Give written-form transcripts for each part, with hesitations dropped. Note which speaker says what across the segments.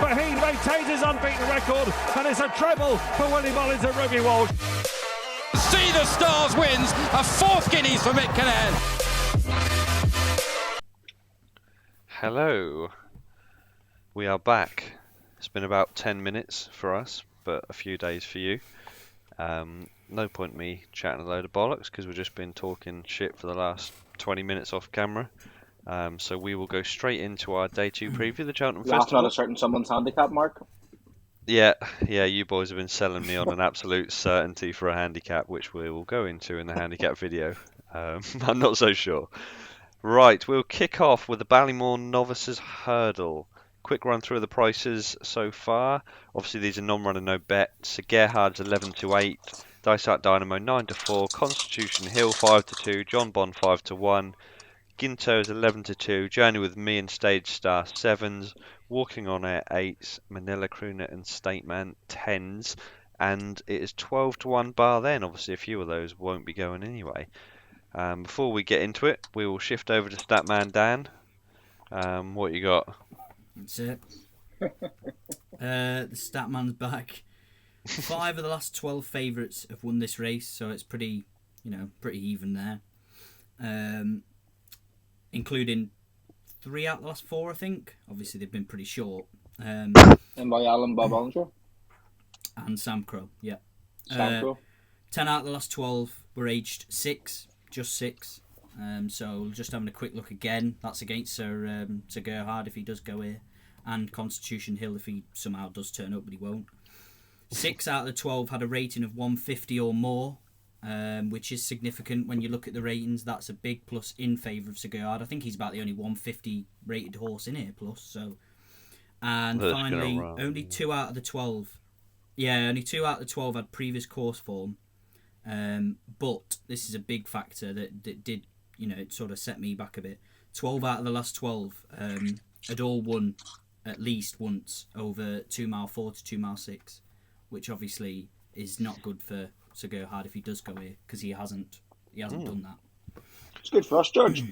Speaker 1: but he maintains his unbeaten record, and it's a treble for Willie Mullins and Ruby Walsh.
Speaker 2: See the Stars wins a 4th Guineas for Mick Cannan.
Speaker 3: Hello, we are back. It's been about 10 minutes for us, but a few days for you. No point me chatting a load of bollocks because we've just been talking shit for the last 20 minutes off camera. So we will go straight into our day 2 preview of the Cheltenham
Speaker 4: Laughing
Speaker 3: Festival.
Speaker 4: at a certain someone's handicap, Mark.
Speaker 3: Yeah, you boys have been selling me on an absolute certainty for a handicap, which we will go into in the handicap video. I'm not so sure. Right, we'll kick off with the Ballymore Novices Hurdle. Quick run through the prices so far. Obviously, these are non-runner, no bet. So Gerhard's 11-8, Dysart Dynamo 9-4, Constitution Hill 5-2, John Bond 5-1. Ginto is 11-2, Journey with Me and Stage Star 7s, Walking on Air 8s, Manila Crooner and State Man 10s, and it is 12-1 bar then. Obviously a few of those won't be going anyway. Before we get into it, we will shift over to Statman Dan. What you got?
Speaker 5: That's it. The Statman's back. 5 of the last 12 favourites have won this race, so it's pretty even there. Including 3 out of the last 4, I think. Obviously, they've been pretty short.
Speaker 4: And by Alan Bob Olinger.
Speaker 5: And Sam Crow, yeah.
Speaker 4: Sam Crow.
Speaker 5: 10 out of the last 12 were aged 6, just 6. So just having a quick look again. That's against Sir Gerhard if he does go here. And Constitution Hill if he somehow does turn up, but he won't. 6 out of the 12 had a rating of 150 or more. Which is significant when you look at the ratings. That's a big plus in favour of Sir Gerhard. I think he's about the only 150 rated horse in here plus. So, and
Speaker 3: That's
Speaker 5: finally, only 2 out of the 12. Yeah, only 2 out of the 12 had previous course form. But this is a big factor that did, it sort of set me back a bit. 12 out of the last 12 had all won at least once over 2 mile 4 to 2 mile 6, which obviously is not good for Sir Gerhard if he does go here, because he hasn't done that.
Speaker 4: It's good for us, George.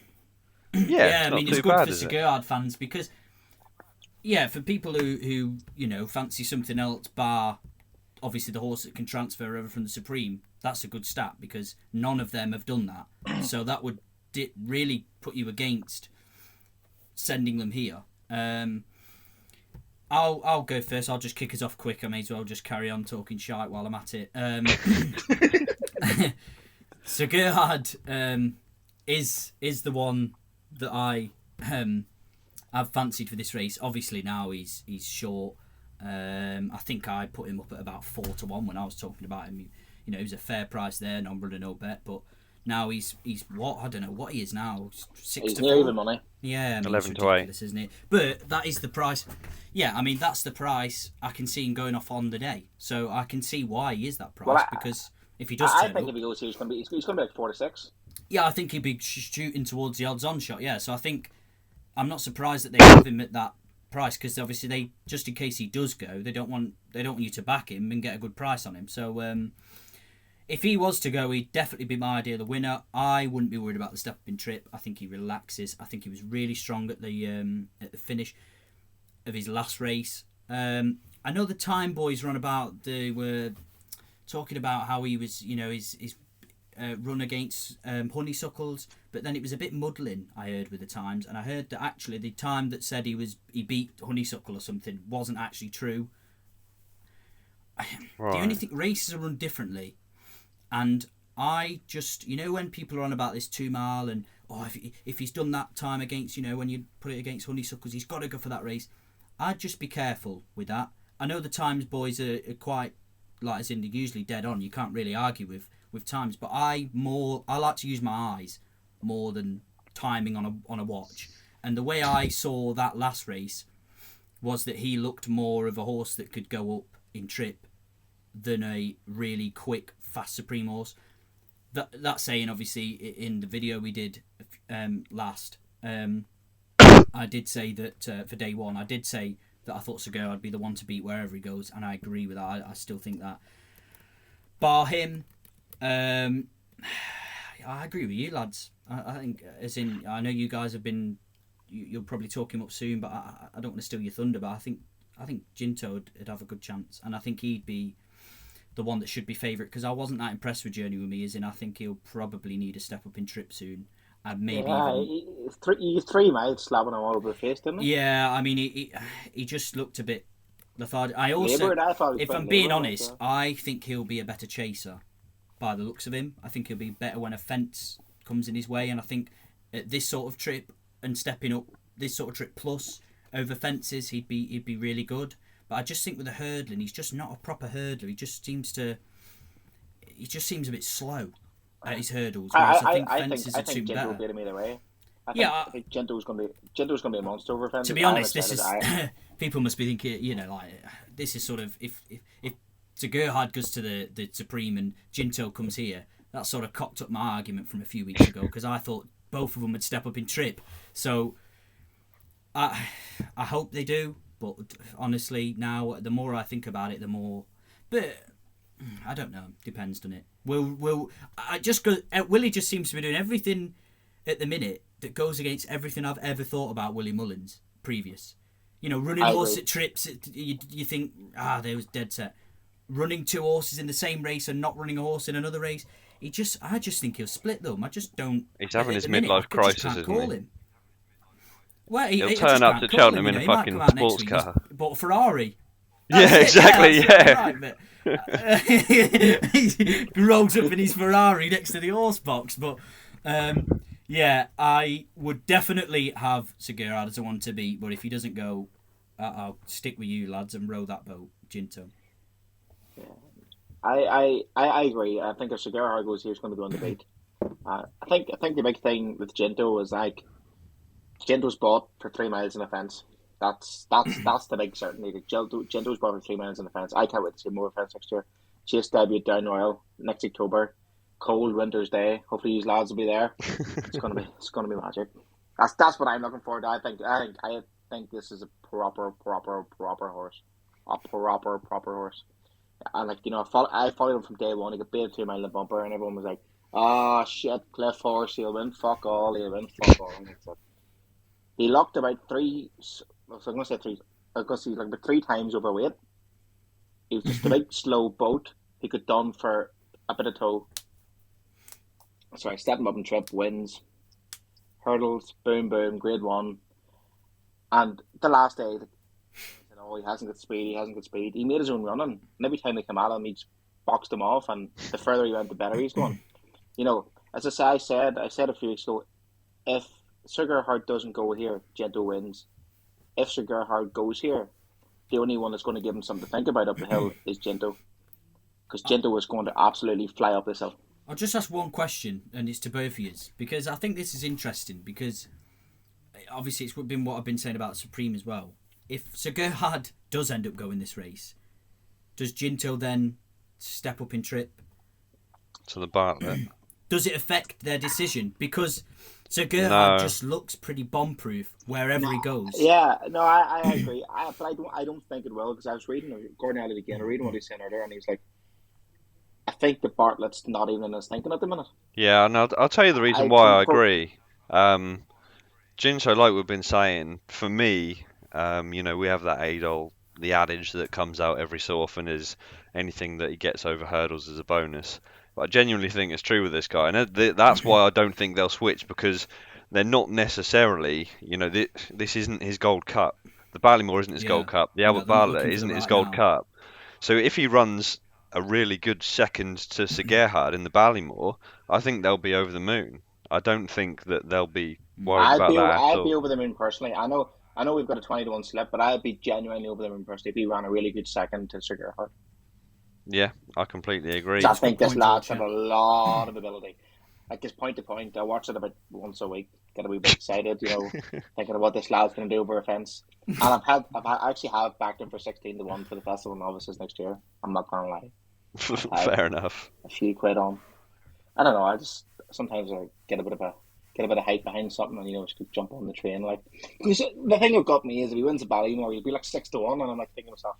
Speaker 3: Yeah,
Speaker 5: I mean it's good for Sir Gerhard fans because, for people who fancy something else, bar obviously the horse that can transfer over from the Supreme, that's a good stat because none of them have done that. So that would really put you against sending them here. I'll go first. I'll just kick us off quick. I may as well just carry on talking shite while I'm at it. So Gerhard is the one that I've fancied for this race. Obviously now he's short. I think I put him up at about 4-1 when I was talking about him. He was a fair price there, non-runner, no bet, but now he's what? I don't know what he is now. 6
Speaker 4: He's
Speaker 5: to
Speaker 4: near
Speaker 5: 4.
Speaker 4: even money.
Speaker 5: Yeah,
Speaker 3: 11-8,
Speaker 5: isn't it? But that is the price. Yeah, I mean that's the price. I can see him going off on the day, so I can see why he is that price because if he does,
Speaker 4: I think if he goes here, he's going to be like 4-6.
Speaker 5: Yeah, I think he'd be shooting towards the odds-on shot. Yeah, so I think I'm not surprised that they have him at that price because obviously they just in case he does go, they don't want you to back him and get a good price on him. So. If he was to go, he'd definitely be my idea of the winner. I wouldn't be worried about the step-up trip. I think he relaxes. I think he was really strong at the finish of his last race. I know the Time Boys run about. They were talking about how he was, his run against Honeysuckles, but then it was a bit muddling. I heard with the Times, and I heard that actually the time that said he beat Honeysuckle or something wasn't actually true.
Speaker 3: Right.
Speaker 5: The only thing races are run differently. And I just, when people are on about this 2 mile and, if he's done that time against, when you put it against Honeysuckles, he's got to go for that race. I'd just be careful with that. I know the Times boys are quite, as in they're usually dead on. You can't really argue with Times. But I like to use my eyes more than timing on a watch. And the way I saw that last race was that he looked more of a horse that could go up in trip than a really quick, fast Supreme horse. That saying, obviously, in the video we did last, I did say that for day 1, I did say that I thought Sir Gerhard would be the one to beat wherever he goes, and I agree with that. I still think that. Bar him, I agree with you, lads. I think, I know you guys have been, you'll probably talk him up soon, but I don't want to steal your thunder, but I think I think Ginto would have a good chance, and I think he'd be the one that should be favourite, because I wasn't that impressed with Journey With Me, as in I think he'll probably need a step up in trip soon, and maybe even...
Speaker 4: He's 3 miles slapping him all over the face, didn't he?
Speaker 5: Yeah, I mean, he just looked a bit lethargic. I also, if I'm being honest, I think he'll be a better chaser by the looks of him. I think he'll be better when a fence comes in his way, and I think at this sort of trip and stepping up this sort of trip plus over fences, he'd be really good. But I just think with the hurdling, he's just not a proper hurdler. He just seems a bit slow at his hurdles. Whereas I think fences would suit better.
Speaker 4: Gentle will beat him either way. I think Gentle's going to be a monster over fences.
Speaker 5: To be honest, this is people must be thinking, like, this is sort of if Sir Gerhard goes to the Supreme and Ginto comes here, that sort of cocked up my argument from a few weeks ago, because I thought both of them would step up in trip. So I hope they do, but honestly, now the more I think about it, the more. But I don't know. Depends, doesn't it? Willie just seems to be doing everything at the minute that goes against everything I've ever thought about Willie Mullins previous. Running horse at trips, you think, they was dead set. Running 2 horses in the same race and not running a horse in another race. I just think he'll split them. I just don't.
Speaker 3: He's having his midlife crisis, isn't he?
Speaker 5: Him. Well,
Speaker 3: he'll turn up to Cheltenham in a fucking sports car.
Speaker 5: Bought a Ferrari.
Speaker 3: Yeah, exactly. Yeah.
Speaker 5: Right, he rolls up in his Ferrari next to the horse box. But yeah, I would definitely have Sir Gerhard as a one to beat. But if he doesn't go, I'll stick with you lads and row that boat, Ginto.
Speaker 4: Yeah. I agree. I think if Sir Gerhard goes here, he's going to be on the beat. I think the big thing with Ginto is like Ginto's bought for 3 miles in a fence. That's the big certainty. Ginto's bought for 3 miles in a fence. I can't wait to see more fence next year. Chase debut at Down Royal next October. Cold winter's day. Hopefully these lads will be there. It's gonna be magic. That's what I'm looking forward to. I think this is a proper horse. A proper horse. And I followed him from day one. He got baited 2 mile in the bumper, and everyone was like, "Oh shit, Cliff Horse, he'll win fuck all." He locked about 3. So I'm gonna say 3. Because he's like about 3 times overweight. He was just a big slow boat. He could done for a bit of toe. Sorry, stepping up and trip, wins, hurdles, boom, grade 1. And the last day, he hasn't got speed. He made his own running. And every time they come at him, he just boxed him off. And the further he went, the better he's going. As I said a few weeks ago, if Sir Gerhard doesn't go here, Ginto wins. If Sir Gerhard goes here, the only one that's going to give him something to think about up the hill is Ginto. Because Ginto is going to absolutely fly up this hill.
Speaker 5: I'll just ask one question, and it's to both of you, because I think this is interesting, because obviously it's been what I've been saying about Supreme as well. If Sir Gerhard does end up going this race, does Ginto then step up in trip?
Speaker 3: To the Bartlett.
Speaker 5: Does it affect their decision? Because Sir Gerhard just looks pretty bomb-proof wherever he goes.
Speaker 4: Yeah, no, I agree. But I don't think it will, because I was reading Gordon Elliott again, reading what he said earlier, and he's like, I think the Bartlett's not even in his thinking at the minute.
Speaker 3: Yeah, and I'll tell you the reason why I agree. Ginto, like we've been saying, for me, we have that the adage that comes out every so often is anything that he gets over hurdles is a bonus. But I genuinely think it's true with this guy, and that's why I don't think they'll switch, because they're not necessarily, this isn't his Gold Cup. The Ballymore isn't his Gold Cup. The Albert Bartlett isn't his Gold Cup. So if he runs a really good second to Sir Gerhard in the Ballymore, I think they'll be over the moon. I don't think that they'll be worried about that.
Speaker 4: I'd be over the moon personally. I know we've got a 20-1 slip, but I'd be genuinely over the moon personally if he ran a really good second to Sir Gerhard.
Speaker 3: Yeah, I completely agree.
Speaker 4: I think this lad's had a lot of ability. Like his point to point, I watch it about once a week. Get a wee bit excited, thinking of what this lad's going to do over a fence. And I actually have backed him for 16-1 for the Festival Novices next year. I'm not going to lie.
Speaker 3: Fair enough.
Speaker 4: A few quid on. I don't know. I just sometimes I get a bit of hype behind something, and just could jump on the train. Like, because the thing that got me is if he wins a Ballymore, he'd be like 6-1, and I'm like thinking to myself,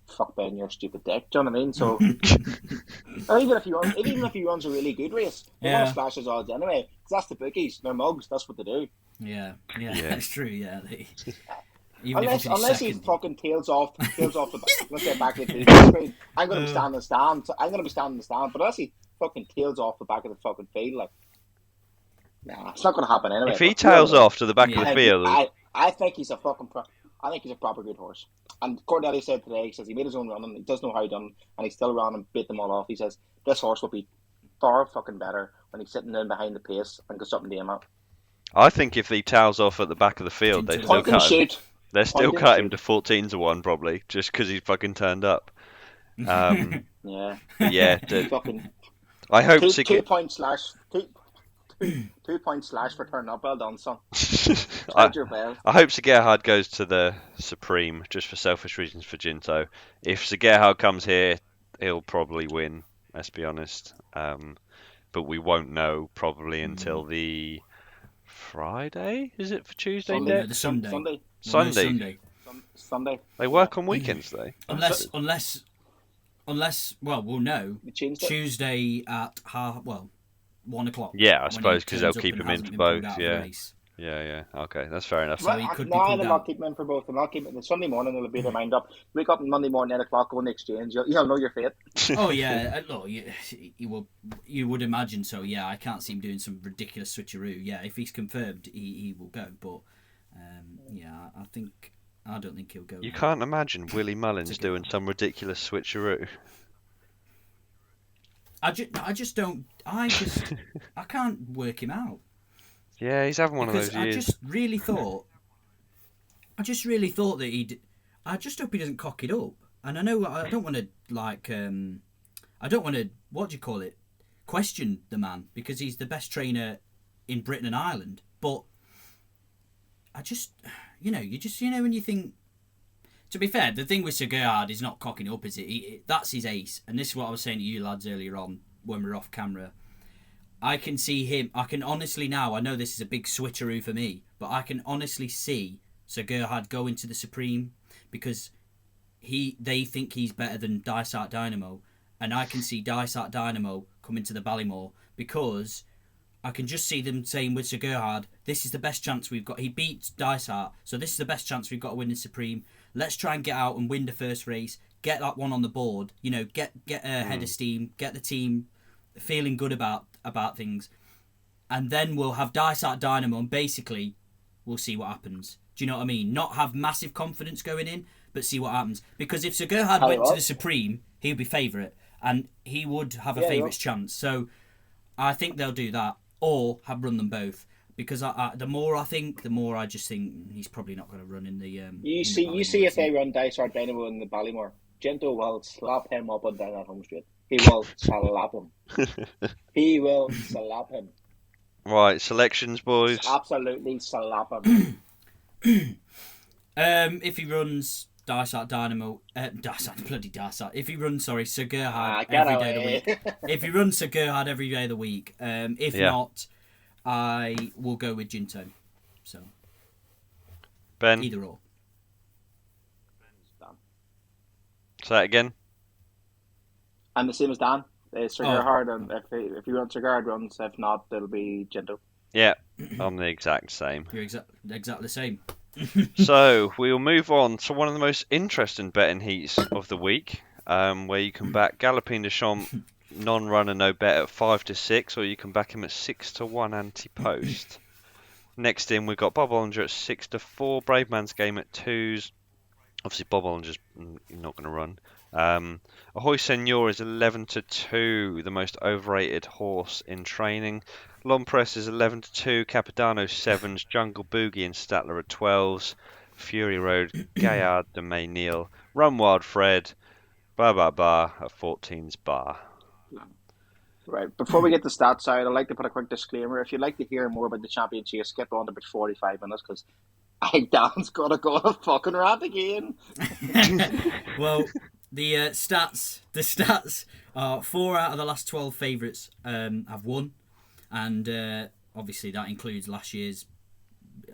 Speaker 4: "Fuck Ben, you're a stupid dick." Do you know what I mean? So, or even if he runs a really good race, he won't splash his odds anyway. Because that's the bookies. They're mugs. That's what they do.
Speaker 5: Yeah, that's true. Yeah. Even if he finished
Speaker 4: Unless he
Speaker 5: second.
Speaker 4: fucking tails off the let's get back to the TV screen. I'm gonna be standing in the stand. I'm gonna be standing in the stand. But unless he fucking tails off the back of the fucking field, like, nah, it's not gonna happen anyway.
Speaker 3: If he
Speaker 4: But
Speaker 3: tails off to the back of
Speaker 5: Yeah.
Speaker 3: the field,
Speaker 4: I think he's a fucking I think he's a proper good horse. And Cordelli said today, he says he made his own run and he does know how he done, and he still ran and beat them all off. He says this horse will be far fucking better when he's sitting in behind the pace and got something to aim at.
Speaker 3: I think if he tails off at the back of the field, they
Speaker 5: Punt
Speaker 3: still
Speaker 4: and
Speaker 3: cut him.
Speaker 4: shoot.
Speaker 3: They still
Speaker 4: Punt and
Speaker 3: cut him
Speaker 4: shoot.
Speaker 3: to 14-1 probably, just because he fucking turned up.
Speaker 4: Yeah.
Speaker 3: Yeah,
Speaker 4: Fucking
Speaker 3: I hope
Speaker 4: 2
Speaker 3: Sige-
Speaker 4: point slash 2 point slash for turning up. Well done, son.
Speaker 3: I,
Speaker 4: Tried your best.
Speaker 3: I hope Sir Gerhard goes to the Supreme just for selfish reasons for Ginto. If Sir Gerhard comes here, he'll probably win. Let's be honest. But we won't know probably until the Friday. Is it for Tuesday?
Speaker 4: Sunday.
Speaker 3: Nick?
Speaker 5: The Sunday.
Speaker 4: Sunday.
Speaker 5: Well, no,
Speaker 3: Sunday.
Speaker 5: Sunday.
Speaker 4: Sunday.
Speaker 3: They work on weekends though.
Speaker 5: Unless, well, we'll know
Speaker 4: We changed it.
Speaker 5: Tuesday at 1 o'clock.
Speaker 3: Yeah, I
Speaker 5: when
Speaker 3: suppose
Speaker 5: he
Speaker 3: because
Speaker 5: turns
Speaker 3: they'll
Speaker 5: up
Speaker 3: keep
Speaker 5: and
Speaker 3: him in
Speaker 5: hasn't
Speaker 3: for
Speaker 5: been pulled
Speaker 3: both.
Speaker 5: out of the
Speaker 3: Yeah.
Speaker 5: race.
Speaker 3: Yeah. Okay, that's fair enough.
Speaker 5: So he could be
Speaker 4: No,
Speaker 5: pulled
Speaker 4: I'm not
Speaker 5: out.
Speaker 4: keeping him for both. I'm not keeping it. Sunday morning, it'll be their mind up. Wake up on Monday morning, 8 o'clock, go on the exchange. You'll know your fate.
Speaker 5: Oh yeah, look, you would imagine so. Yeah, I can't see him doing some ridiculous switcheroo. Yeah, if he's confirmed, he will go. But yeah, I don't think he'll go.
Speaker 3: You
Speaker 5: now.
Speaker 3: can't imagine Willie Mullins
Speaker 5: It's a good
Speaker 3: doing some ridiculous switcheroo.
Speaker 5: I just don't. I can't work him out.
Speaker 3: Yeah, he's having one of
Speaker 5: Because
Speaker 3: those
Speaker 5: I
Speaker 3: years.
Speaker 5: just really thought that he'd. I just hope he doesn't cock it up. And I know I don't want to I don't want to question the man because he's the best trainer in Britain and Ireland. But I just, when you think. To be fair, the thing with Sir Gerhard is not cocking up, is it? That's his ace. And this is what I was saying to you lads earlier on when we were off camera. I can see him. I can honestly now. I know this is a big switcheroo for me, but I can honestly see Sir Gerhard go into the Supreme because they think he's better than Dysart Dynamo, and I can see Dysart Dynamo come into the Ballymore because I can just see them saying with Sir Gerhard, this is the best chance we've got. He beats Dysart, so this is the best chance we've got to win the Supreme. Let's try and get out and win the first race. Get that one on the board. Get a head of steam. Get the team feeling good about things, and then we'll have Dysart Dynamo, and basically we'll see what happens. Do you know what I mean? Not have massive confidence going in, but see what happens. Because if Sir Gerhard went to the Supreme, he would be favourite, and he would have a favourite's chance. So I think they'll do that, or have run them both. Because the more I think, the more I just think he's probably not going to run in the.
Speaker 4: You see if they run Dysart Dynamo in the Ballymore, Gento will slap him up and down that home straight. He will slap him. He will slap him.
Speaker 3: Right, selections, boys.
Speaker 4: Absolutely slap him.
Speaker 5: If he runs Dysart Dynamo, Dysart. If he runs, Sir Gerhard every day of the week. If he runs Sir Gerhard every day of the week, if not, I will go with Ginto. So
Speaker 3: Ben,
Speaker 5: either or.
Speaker 3: say that again.
Speaker 4: I'm the same as Dan. Sir Gerhard, and if you run Sir Gerhard runs, if not, it'll be Gento.
Speaker 3: Yeah, I'm the exact same.
Speaker 5: You're exactly the same.
Speaker 3: So we'll move on to one of the most interesting betting heats of the week, where you can back Galopin de Champs non-runner no bet at 5-6, or you can back him at 6-1 anti-post. Next in, we've got Bob Olinger at 6-4, Brave Man's Game at 2s. Obviously, Bob Ollinger's not going to run. Ahoy Senor is 11-2, the most overrated horse in training. Lompress is 11-2, Capadano 7s, Jungle Boogie and Statler at 12s, Fury Road, Gaillard de Maynil, Run Wild Fred, at 14s bar.
Speaker 4: Right. Before we get to stats side, I'd like to put a quick disclaimer. If you'd like to hear more about the championship, skip on to about 45 minutes because Dan's got to go on a fucking rant again.
Speaker 5: Well, the stats are 4 out of the last 12 favourites have won, and obviously that includes last year's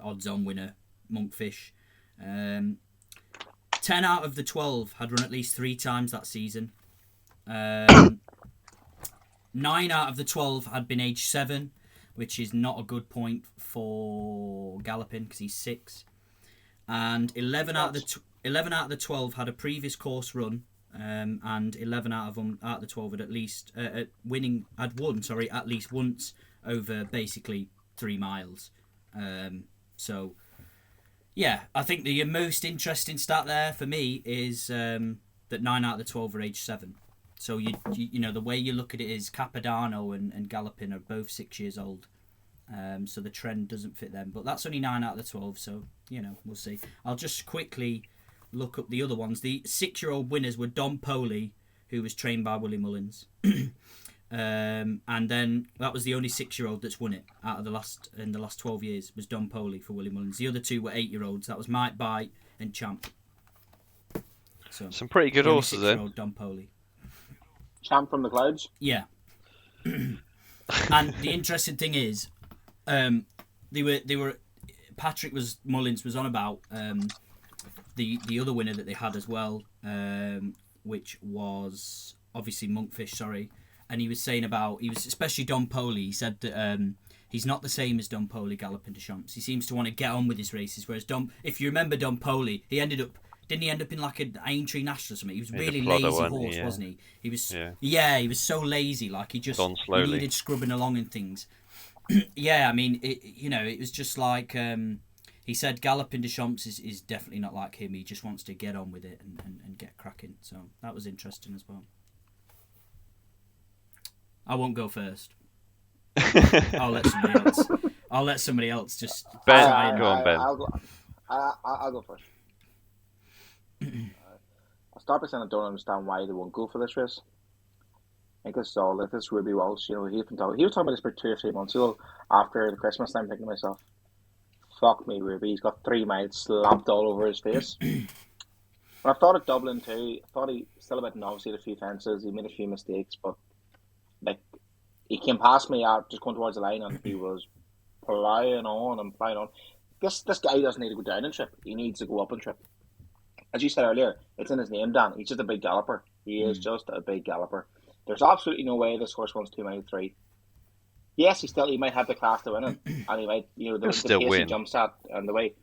Speaker 5: odds-on winner Monkfish. 10 out of the 12 had run at least 3 times that season. 9 out of the 12 had been age 7, which is not a good point for Galopin because he's 6. and 11 out of the 12 had a previous course run, and 11 out of the 12 had at least won at least once over basically 3 miles. So yeah, I think the most interesting stat there for me is that 9 out of the 12 are age 7. So you know, the way you look at it is Capodanno and Gallopin are both 6 years old. So the trend doesn't fit them, but that's only 9 out of the 12. So you know, we'll see. I'll just quickly look up the other ones. The 6-year-old winners were Don Poli, who was trained by Willie Mullins, and then that was the only 6-year-old that's won it out of the last 12 years was Don Poli for Willie Mullins. The other 2 were 8-year-olds. That was Mike Bite and Champ. So
Speaker 3: some pretty good horses then.
Speaker 5: Don Poli.
Speaker 4: Champ from the clouds.
Speaker 5: Yeah. And the interesting thing is, they were Patrick Mullins was on about the other winner that they had as well, which was obviously Monkfish. Sorry, and he was saying especially Don Poli. He said that he's not the same as Don Poli Galloping de Champs. He seems to want to get on with his races, whereas if you remember Don Poli, didn't he end up in like an Aintree National or something? He was a really lazy horse, wasn't he? He was he was so lazy, like he needed scrubbing along and things. Yeah, I mean, it was just like he said Galloping de Champs is definitely not like him. He just wants to get on with it and get cracking. So that was interesting as well. I won't go first. I'll let somebody else just
Speaker 3: Ben. Go on, Ben.
Speaker 4: I'll go first. I'll start by saying I don't understand why they won't go for this race. I think I saw that this Ruby Walsh, he was talking about this for 2 or 3 months ago after the Christmas time, thinking to myself, fuck me, Ruby, he's got 3 miles slapped all over his face. And I thought at Dublin too, I thought he still a bit novice, he had a few fences, he made a few mistakes, but like he came past me out just going towards the line and he was flying on. This guy doesn't need to go down and trip, he needs to go up and trip. As you said earlier, it's in his name, Dan. He's just a big galloper. He is just a big galloper. There's absolutely no way this horse runs 2 miles 3. Yes, he might have the class to win it, and he might, the pace he jumps at, and the way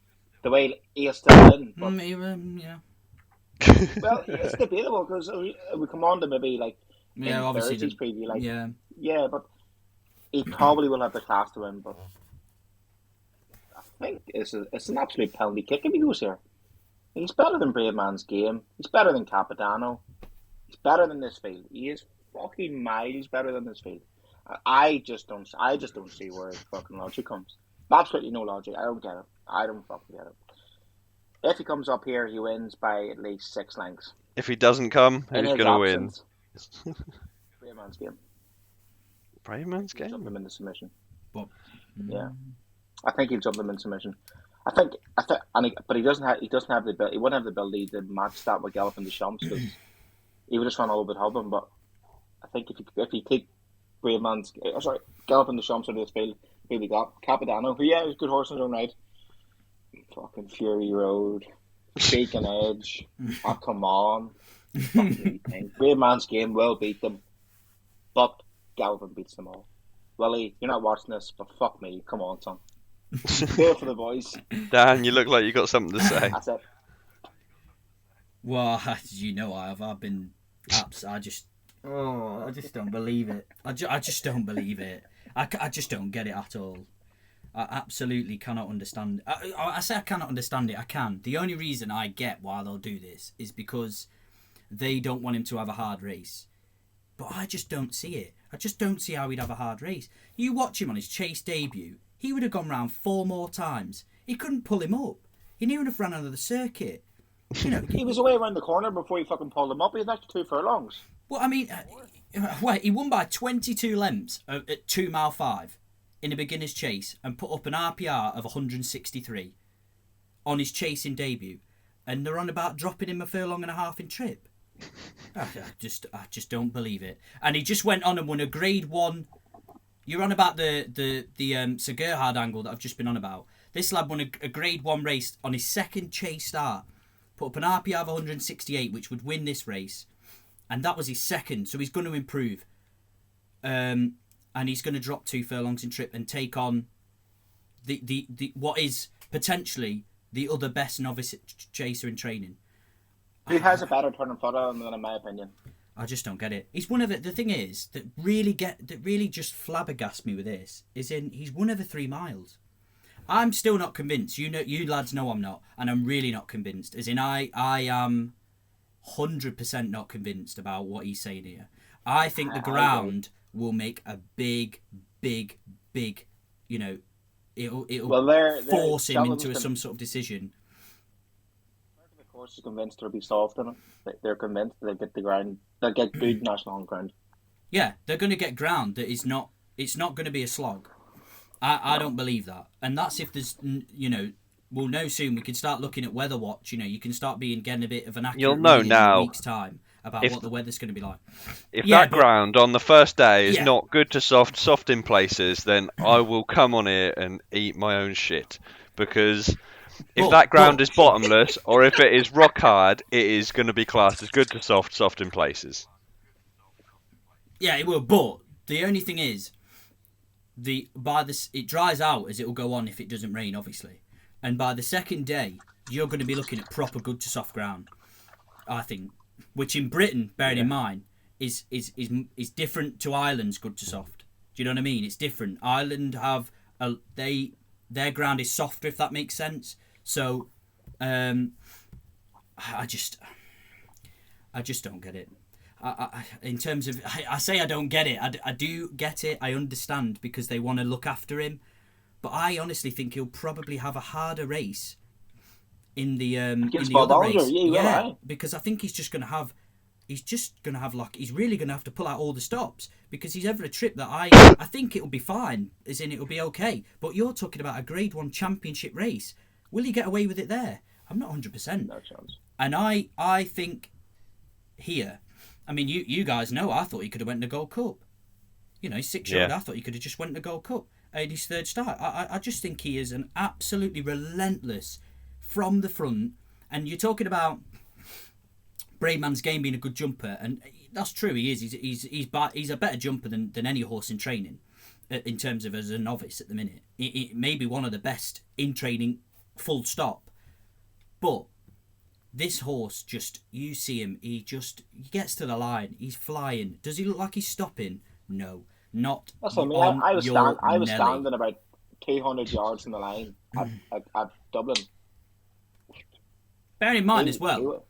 Speaker 4: he'll still win. But,
Speaker 5: yeah.
Speaker 4: Well, it's debatable because we come on to maybe like
Speaker 5: obviously
Speaker 4: Thursday's preview, but he probably will have the class to win. But I think it's an absolute penalty kick if he goes here. He's better than Brave Man's Game. He's better than Capodanno. He's better than this field. He is fucking miles better than this field. I just don't see where his fucking logic comes. Absolutely no logic. I don't get it. I don't fucking get it. If he comes up here, he wins by at least 6 lengths.
Speaker 3: If he doesn't come, who's going to win?
Speaker 4: Brave Man's Game.
Speaker 3: Brave Man's Game?
Speaker 4: Jump him into submission.
Speaker 5: But,
Speaker 4: yeah. I think he'll jump him in submission. But he doesn't have the ability. He wouldn't have the ability to match that with Galloping de Champs because he would just run all over Hubban. But I think if he take Galloping de Champs out of this field, here we got Capodanno, who is a good horse in his own right. Fucking Fury Road, Beacon Edge. Oh, come on. Brave Man's Game will beat them, but Galloping beats them all. Willie, you're not watching this, but fuck me. Come on, son. Go for the boys.
Speaker 3: Dan, you look like you got something to say.
Speaker 4: That's it.
Speaker 5: Well, you know I've been I just don't believe it. I just don't believe it. I just don't get it at all. I absolutely cannot understand. I say I cannot understand it. I can. The only reason I get why they'll do this is because they don't want him to have a hard race. But I just don't see it. I just don't see how he'd have a hard race. You watch him on his chase debut. He would have gone round 4 more times. He couldn't pull him up. He near enough ran out of the circuit.
Speaker 4: He was away around the corner before he fucking pulled him up. He had actually 2 furlongs.
Speaker 5: Well, I mean, he won by 22 lengths at 2 mile 5 in a beginner's chase and put up an RPR of 163 on his chasing debut, and they're on about dropping him a furlong and a half in trip. I just don't believe it. And he just went on and won a Grade 1. You're on about the Sir Gerhard angle that I've just been on about. This lad won a Grade 1 race on his second chase start. Put up an RPR of 168, which would win this race. And that was his second, so he's going to improve. And he's going to drop 2 furlongs in trip and take on the what is potentially the other best novice chaser in training.
Speaker 4: Who has a better turn and footer than, in my opinion?
Speaker 5: I just don't get it. He's one of it. The thing is that really just flabbergasts me with this is he's won over 3 miles. I'm still not convinced. You lads know I'm not, and I'm really not convinced. As in, I am 100% not convinced about what he's saying here. I think the ground will make a big, it'll force him into some sort of decision.
Speaker 4: The course is convinced they'll be soft on it. They're convinced they'll get the ground. They'll get good national ground.
Speaker 5: Yeah, they're going to get ground that is not. It's not going to be a slog. I don't believe that, and that's if there's we'll know soon. We can start looking at weather watch. You can start getting a bit of an accurate.
Speaker 3: You'll know
Speaker 5: reading
Speaker 3: now
Speaker 5: in a week's time about what the weather's going to be like.
Speaker 3: If that ground on the first day is not good to soft in places, then I will come on here and eat my own shit. Because if that ground is bottomless, or if it is rock hard, it is going to be classed as good to soft in places.
Speaker 5: Yeah, it will. But the only thing is, it dries out as it will go on if it doesn't rain, obviously. And by the second day, you're going to be looking at proper good to soft ground, I think. Which in Britain, bearing in mind, is different to Ireland's good to soft. Do you know what I mean? It's different. Ireland have their ground is softer, if that makes sense. So, I just don't get it. In terms of, I say I don't get it. I do get it. I understand because they want to look after him, but I honestly think he'll probably have a harder race in the other race. Yeah, because I think he's really going to have to pull out all the stops because he's over a trip that I think it'll be fine, as in it'll be okay. But you're talking about a Grade 1 championship race. Will he get away with it there? I'm not 100%.
Speaker 4: No chance. And
Speaker 5: I think here. I mean, you guys know I thought he could have went to Gold Cup. He's 6-year-old. I thought he could have just went to Gold Cup at his third start. I just think he is an absolutely relentless from the front. And you're talking about Braveman's game being a good jumper, and that's true. He is. He's a better jumper than any horse in training, in terms of as a novice at the minute. He may be one of the best in training, full stop. But this horse, you see him, he gets to the line, he's flying. Does he look like he's stopping? No, not.
Speaker 4: That's what I mean. I was standing about 200 yards from the line at Dublin.
Speaker 5: Bearing in mind as well,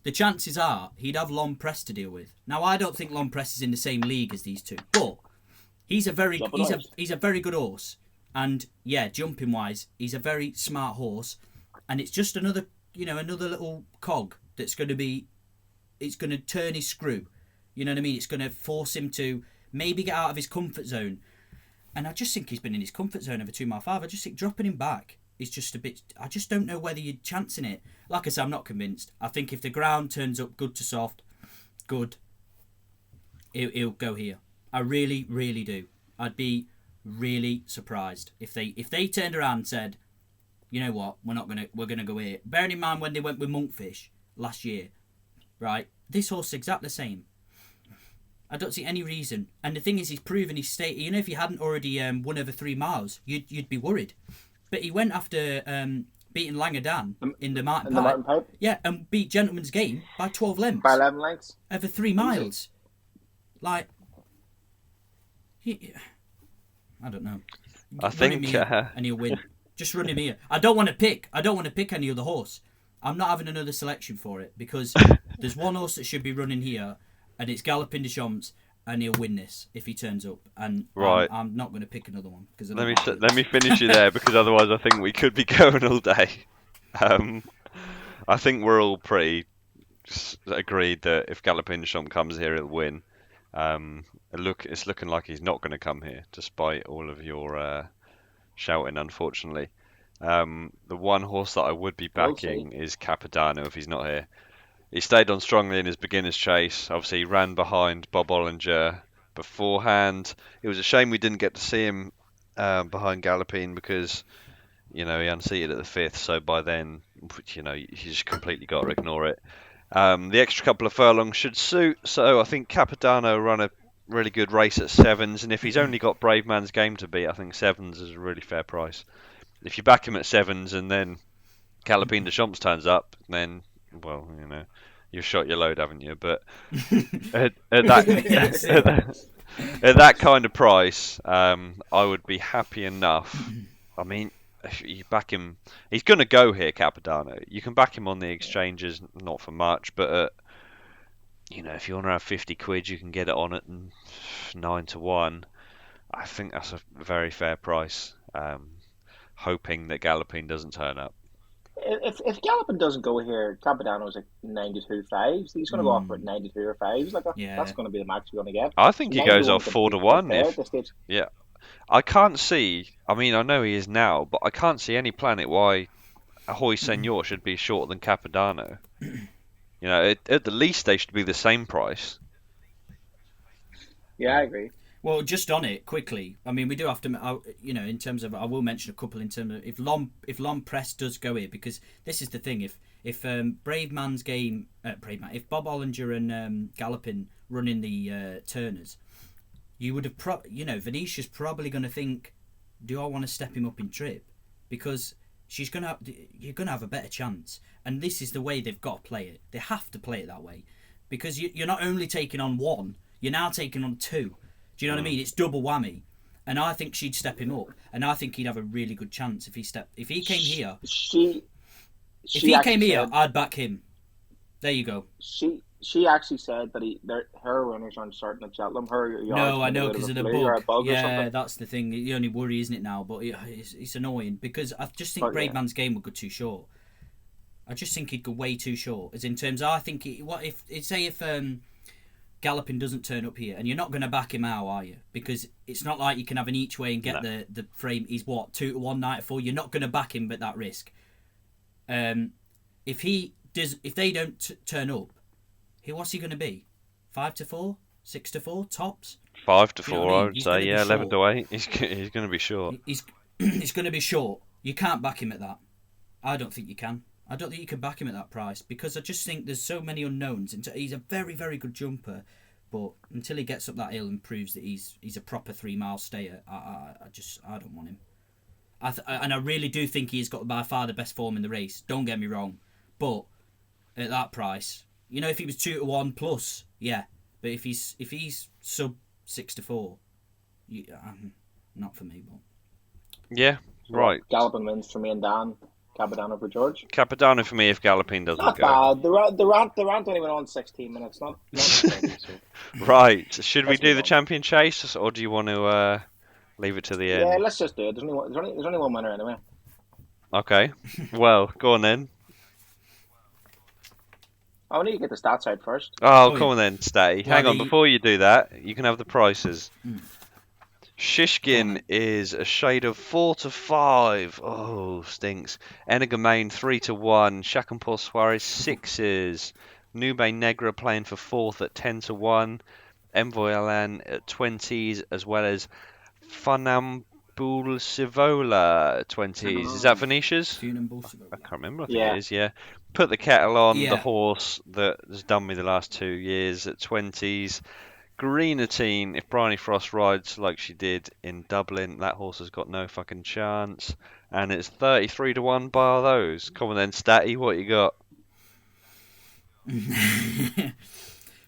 Speaker 5: the chances are he'd have Long Press to deal with. Now, I don't think Long Press is in the same league as these two, but he's a very good horse, and jumping wise, he's a very smart horse, and it's just another little cog that's going to turn his screw. You know what I mean? It's going to force him to maybe get out of his comfort zone. And I just think he's been in his comfort zone over 2 mile 5. I just think dropping him back is just a bit. I just don't know whether you're chancing it. Like I said, I'm not convinced. I think if the ground turns up good to soft, good, he'll go here. I really, really do. I'd be really surprised if they turned around and said, you know what, we're gonna go here. Bearing in mind when they went with Monkfish last year, right? This horse is exactly the same. I don't see any reason. And the thing is, he's proven his state. If he hadn't already won over 3 miles, you'd be worried. But he went after beating Langadan in the Martin Pipe. Yeah, and beat Gentleman's Game by 12 lengths.
Speaker 4: By 11 lengths.
Speaker 5: Over 3 miles. Like, I don't know.
Speaker 3: I think
Speaker 5: and he'll win. Just run him here. I don't want to pick any other horse. I'm not having another selection for it because there's one horse that should be running here, and it's Galloping Deschamps, and he'll win this if he turns up. And
Speaker 3: right.
Speaker 5: I'm not going to pick another one because
Speaker 3: let me finish you there because otherwise I think we could be going all day. I think we're all pretty agreed that if Galloping Deschamps comes here, he'll win. It's looking like he's not going to come here, despite all of your shouting, unfortunately. The one horse that I would be backing is Capodanno if he's not here. He stayed on strongly in his beginner's chase. Obviously, he ran behind Bob Ollinger beforehand. It was a shame we didn't get to see him behind Galloping because, he unseated at the 5th. So by then, you just completely got to ignore it. The extra couple of furlongs should suit. So I think Capodanno run a really good race at 7s. And if he's only got Braveman's Game to beat, I think 7s is a really fair price. If you back him at 7s and then Galopine de Champs turns up, then, well, you know, you've shot your load, haven't you? But at
Speaker 5: Yes.
Speaker 3: that at that kind of price, I would be happy enough. I mean, if you back him, he's going to go here, Capodanno. You can back him on the exchanges, not for much, but you know, if you want to have 50 quid, you can get it on at 9-1. I think that's a very fair price. Hoping that Galopine doesn't turn up.
Speaker 4: If Galopin doesn't go here, Capodanno's like 92 fives. He's going to go off with 92 or fives. Like that's going to be the max you're going to get.
Speaker 3: I think
Speaker 4: So
Speaker 3: he goes
Speaker 4: 91
Speaker 3: off
Speaker 4: could
Speaker 3: 4-1.
Speaker 4: fair at this stage.
Speaker 3: Yeah, I can't see. I mean, I know he is now, but I can't see any planet why Ahoy Senor should be shorter than Capodanno. You know, at the least they should be the same price.
Speaker 4: Yeah, I agree.
Speaker 5: Well, just on it quickly. I mean, we do have to, you know, in terms of, I will mention a couple in terms of if Lom Press does go here, because this is the thing. If Brave Man's game, if Bob Ollinger and Galopin run in the Turners, you would have Venetia's probably going to think, do I want to step him up in trip? Because you're going to have a better chance. And this is the way they've got to play it. They have to play it that way, because you're not only taking on one, you're now taking on two. Do you know what I mean? It's double whammy, and I think she'd step him up, and I think he'd have a really good chance if he came here. If he came here, I'd back him. There you go.
Speaker 4: She actually said that her runners aren't starting at Cheltenham.
Speaker 5: No, I know, because of the bug. Yeah, that's the thing. The only worry, isn't it now? But it's annoying, because I just think Brave Man's game would go too short. I just think he'd go way too short. As in terms, I think if Galopin doesn't turn up here, and you're not going to back him out, are you? Because it's not like you can have an each way and get the frame. He's 2-1, 9-4. You're not going to back him at that risk. If they don't turn up, what's he going to be? 5-4, 6-4 tops.
Speaker 3: 5-4,
Speaker 5: You know what I mean?
Speaker 3: I would say. Yeah, 11-8. He's going to be short.
Speaker 5: He's going to be short. You can't back him at that. I don't think you can. I don't think you can back him at that price, because I just think there's so many unknowns. And he's a very, very good jumper, but until he gets up that hill and proves that he's a proper 3 mile stayer, I don't want him. And I really do think he's got by far the best form in the race. Don't get me wrong, but at that price, you know, if he was 2-1 plus, yeah. But if he's sub 6-4, not for me. But
Speaker 3: yeah, right.
Speaker 4: Galopin wins for me and Dan. Capodanno for George.
Speaker 3: Capodanno for me if Galopine doesn't
Speaker 4: not
Speaker 3: go.
Speaker 4: Not bad. The rant only went on 16 minutes. Not crazy, so.
Speaker 3: Right. Should we do the champion chase, or do you want to leave it to the end?
Speaker 4: Yeah, let's just do it. There's only one winner anyway.
Speaker 3: Okay. Well, go on then.
Speaker 4: I need to get the stats out first.
Speaker 3: Oh, come on then, Statty. Hang on, before you do that, you can have the prices. Shishkin is a shade of 4-5. Oh, stinks. Energamain 3-1. Shakampo Suarez 6s. Nube Negra playing for 4th at 10-1. Envoy Alan at 20s, as well as Funambul Sivola 20s. Is that Venetia's? I can't remember. I think it is, yeah. Put the Kettle on, the horse that has done me the last 2 years at 20s. Greenatine, if Bryony Frost rides like she did in Dublin, that horse has got no fucking chance. And it's 33-1 bar those. Come on then, Statty, what you got?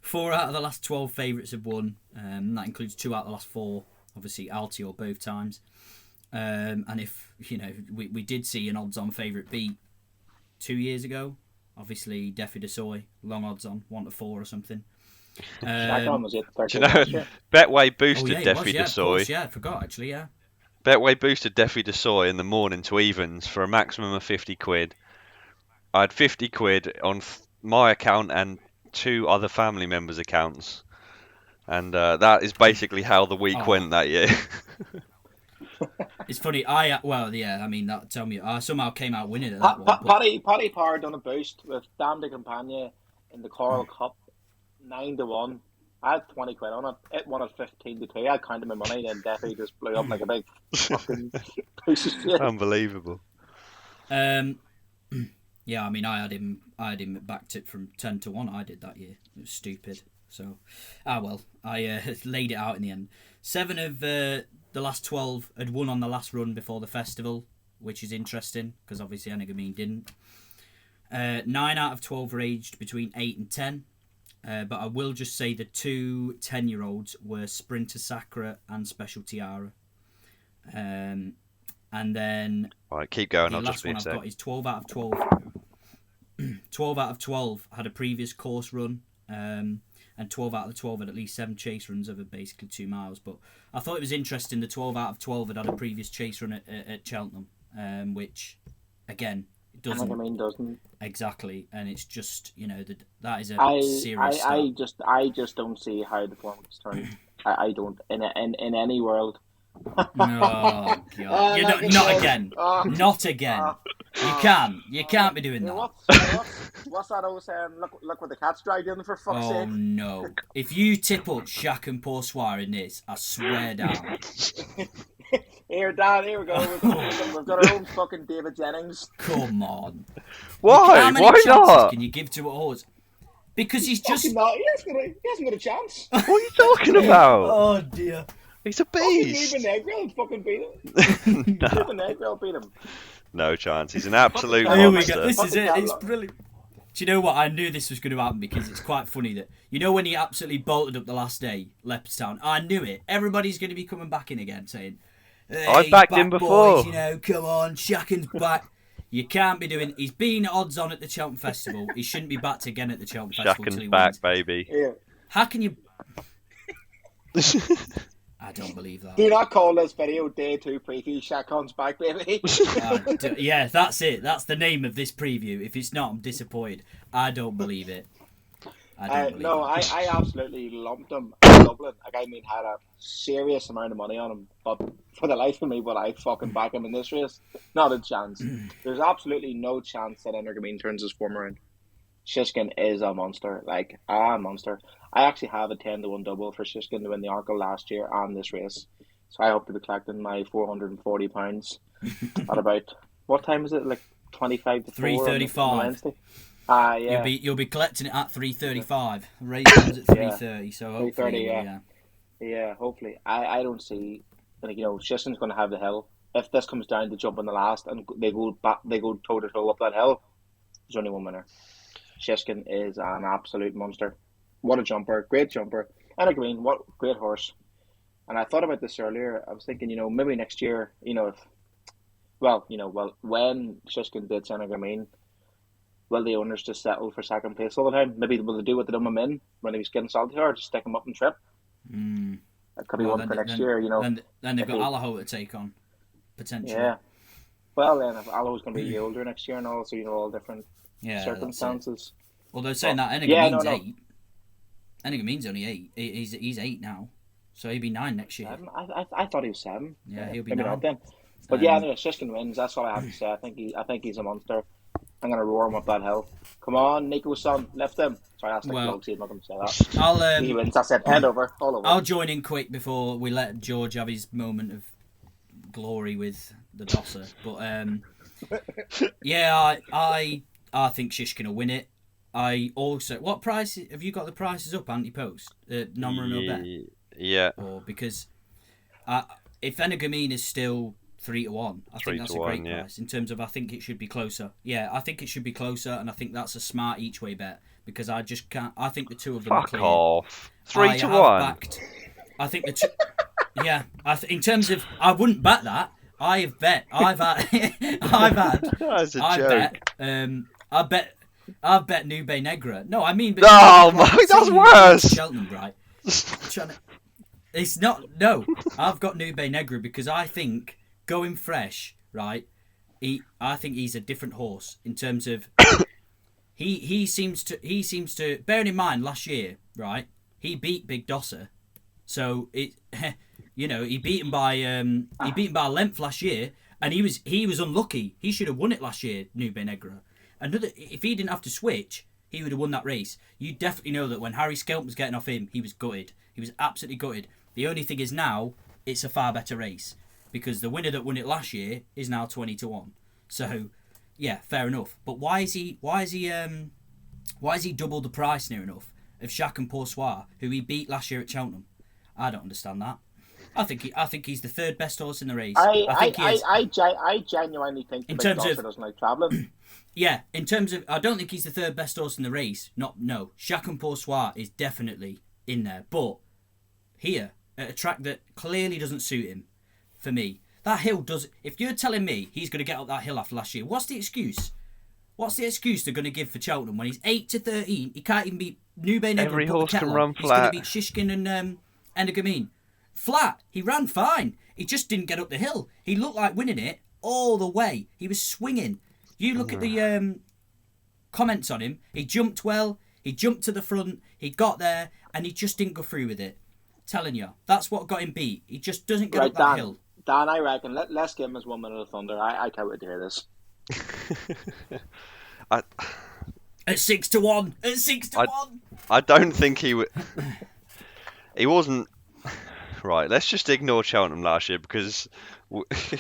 Speaker 5: 4 out of the last 12 favourites have won. That includes 2 out of the last 4. Obviously, Altior both times. And if, you know, we did see an odds-on favourite beat 2 years ago. Obviously, Defi de Soy, long odds-on, 1-4 or something.
Speaker 3: Do you know, Betway boosted Defi de Soy.
Speaker 5: Yeah, I forgot actually, yeah.
Speaker 3: Betway boosted Defi de Soy in the morning to evens for a maximum of 50 quid. I had 50 quid on my account and 2 other family members' accounts. And that is basically how the week went that year.
Speaker 5: It's funny, that tell me, I somehow came out winning at that one.
Speaker 4: Paddy Power done a boost with Dame de Campagne in the Coral Cup. 9-1. I had 20 quid on it. It won at 15-2. I counted my money, and Defi just blew up like a big fucking piece of shit.
Speaker 3: Unbelievable.
Speaker 5: Yeah, I mean, I had him backed it from 10-1. I did that year. It was stupid. So, I laid it out in the end. 7 of the last 12 had won on the last run before the festival, which is interesting because obviously Energamain didn't. 9 out of 12 are aged between 8 and 10. But I will just say the 2 10-year-olds were Sprinter Sacra and Special Tiara. And then
Speaker 3: All right, keep going.
Speaker 5: the
Speaker 3: I'll
Speaker 5: last
Speaker 3: just be
Speaker 5: one
Speaker 3: a
Speaker 5: I've
Speaker 3: sec.
Speaker 5: got is 12 out of 12. 12 out of 12 had a previous course run. And 12 out of the 12 had at least 7 chase runs over basically 2 miles. But I thought it was interesting the 12 out of 12 had a previous chase run at Cheltenham, which, again, it doesn't exactly, and it's just, you know, that is a serious start.
Speaker 4: I just don't see how the form gets turned. I don't in any world.
Speaker 5: Oh God! Not again! Not again! You can't be doing that.
Speaker 4: What's that old saying? Look what the cat's dragged in, for fuck's sake.
Speaker 5: Oh no! If you tip up Shaq and Poursoir in this, I swear down.
Speaker 4: Here, Dan, here we go. We've got our own fucking David Jennings.
Speaker 5: Come on.
Speaker 3: Why?
Speaker 5: How many
Speaker 3: Why
Speaker 5: chances
Speaker 3: not?
Speaker 5: can you give to a horse? Because he's just...
Speaker 4: He hasn't got a chance.
Speaker 3: What are you talking about?
Speaker 5: Oh dear.
Speaker 3: He's a beast.
Speaker 4: Even Negril fucking beat him. Even Negril beat him.
Speaker 3: No chance. He's an absolute
Speaker 5: Here we
Speaker 3: monster.
Speaker 5: go. This is it. It's brilliant. Do you know what? I knew this was going to happen because it's quite funny that, you know, when he absolutely bolted up the last day, Leopardstown, I knew it. Everybody's going to be coming back in again saying, hey,
Speaker 3: I backed him
Speaker 5: boys,
Speaker 3: before.
Speaker 5: you know, come on, Shaken's back. You can't be doing... He's been odds on at the Cheltenham Festival. He shouldn't be backed again at the Cheltenham Festival till he
Speaker 3: Shaken's back,
Speaker 5: wins.
Speaker 3: baby.
Speaker 4: Yeah.
Speaker 5: How can you... I don't believe that.
Speaker 4: Do not call this video Day 2 preview. Shakon's back, baby.
Speaker 5: Yeah, that's it. That's the name of this preview. If it's not, I'm disappointed. I don't believe it. I
Speaker 4: absolutely lumped him in Dublin. Like, I mean, had a serious amount of money on him, but for the life of me, would I fucking back him in this race? Not a chance. There's absolutely no chance that Energamine turns his form around. Shishkin is a monster, like a monster. I actually have a 10-1 double for Shishkin to win the Arkle last year and this race, so I hope to be collecting my £440 at about, what time is it? Like 25 to
Speaker 5: 3:35.
Speaker 4: Wednesday. Yeah.
Speaker 5: You'll be collecting it at 3:35. Race comes at 3:30, so hopefully,
Speaker 4: 3:30, yeah, hopefully. I don't see, like, you know, Shishkin's going to have the hill. If this comes down to jump in the last and they go toe to toe up that hill, there's only one winner. Shishkin is an absolute monster. What a jumper, great jumper. And a green, what great horse. And I thought about this earlier. I was thinking, you know, maybe next year, you know, when Shishkin did Senegamine, will the owners just settle for second place all the time? Maybe will they do what they done with Min when he was getting salty, or just stick him up and trip? That could be one for next year, you know.
Speaker 5: Then they've got Allaho to take on, potentially.
Speaker 4: Yeah. Well, then if Allaho's going to be older next year and all, so, you know, all different circumstances.
Speaker 5: Although saying that, Energamine's 8. Energamine's only 8. He's 8 now, so he'll be 9 next year.
Speaker 4: 7? I thought he was 7.
Speaker 5: Yeah, he'll be
Speaker 4: maybe
Speaker 5: 9.
Speaker 4: Not then. But yeah, anyway, Shishkin wins. That's all I have to say. I think he's a monster. I'm gonna roar him up that hill. Come on, Nico's son, lift him. Sorry, that's like Logsy. I'm not gonna say that. He wins. That's it. End over. All over.
Speaker 5: I'll join in quick before we let George have his moment of glory with the Dosser. But yeah, I think Shishkin will win it. I also, what price have you got? The prices up, anti-post, number no bet.
Speaker 3: Yeah.
Speaker 5: Or because if Energamine is still 3-1, I think that's a great price in terms of. I think it should be closer. Yeah, I think it should be closer, and I think that's a smart each way bet because I just can't. I think the two of them are clear.
Speaker 3: Fuck off. 3-1.
Speaker 5: I think the two. Yeah, in terms of, I wouldn't bet that. I've had.
Speaker 3: That's a joke.
Speaker 5: I've bet Nube Negra. No, I mean.
Speaker 3: Oh my, that's worse.
Speaker 5: Cheltenham, right? It's not. No, I've got Nube Negra because I think going fresh, right? I think he's a different horse in terms of. He seems to. Bearing in mind last year, right? He beat Big Dosser, so it. You know, he beat him by a length last year, and he was unlucky. He should have won it last year, Nube Negra. If he didn't have to switch, he would have won that race. You definitely know that when Harry Skelton was getting off him, he was gutted. He was absolutely gutted. The only thing is now, it's a far better race because the winner that won it last year is now 20-1. So, yeah, fair enough. But why is he doubled the price near enough of Shaq and Poursoir, who he beat last year at Cheltenham? I don't understand that. I think he's the third best horse in the race.
Speaker 4: I genuinely think the
Speaker 5: In
Speaker 4: big
Speaker 5: terms
Speaker 4: Dosser
Speaker 5: of-
Speaker 4: doesn't like travelling.
Speaker 5: Yeah, in terms of, I don't think he's the third best horse in the race. No, Chacun Pour Soi is definitely in there. But here, at a track that clearly doesn't suit him, for me, that hill does. If you're telling me he's going to get up that hill after last year, what's the excuse? What's the excuse they're going to give for Cheltenham when he's 8-13? He can't even beat Nube Negro.
Speaker 3: Every
Speaker 5: put the
Speaker 3: horse can
Speaker 5: kettle on.
Speaker 3: run
Speaker 5: He's going
Speaker 3: flat.
Speaker 5: to beat Shishkin and Energamine. Flat. He ran fine. He just didn't get up the hill. He looked like winning it all the way. He was swinging. You look at the comments on him. He jumped well. He jumped to the front. He got there, and he just didn't go through with it. Telling you, that's what got him beat. He just doesn't get
Speaker 4: Right,
Speaker 5: up that
Speaker 4: Dan.
Speaker 5: hill.
Speaker 4: Dan, I reckon let's give him his 1 minute of thunder. I can't wait to hear this.
Speaker 5: At 6-1. At 6-1.
Speaker 3: I don't think he would. He wasn't. Right, let's just ignore Cheltenham last year because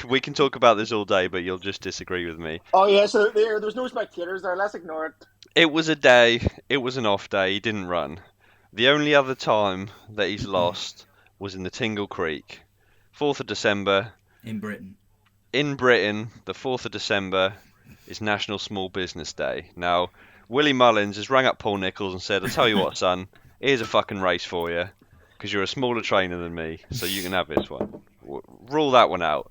Speaker 3: we can talk about this all day, but you'll just disagree with me.
Speaker 4: Oh yeah, so there's no spectators there. Let's ignore it.
Speaker 3: It was a day. It was an off day. He didn't run. The only other time that he's lost was in the Tingle Creek, 4th of December.
Speaker 5: In Britain.
Speaker 3: In Britain, the 4th of December is National Small Business Day. Now, Willie Mullins has rang up Paul Nicholls and said, I'll tell you what, son, here's a fucking race for you, because you're a smaller trainer than me, so you can have this one. Rule that one out.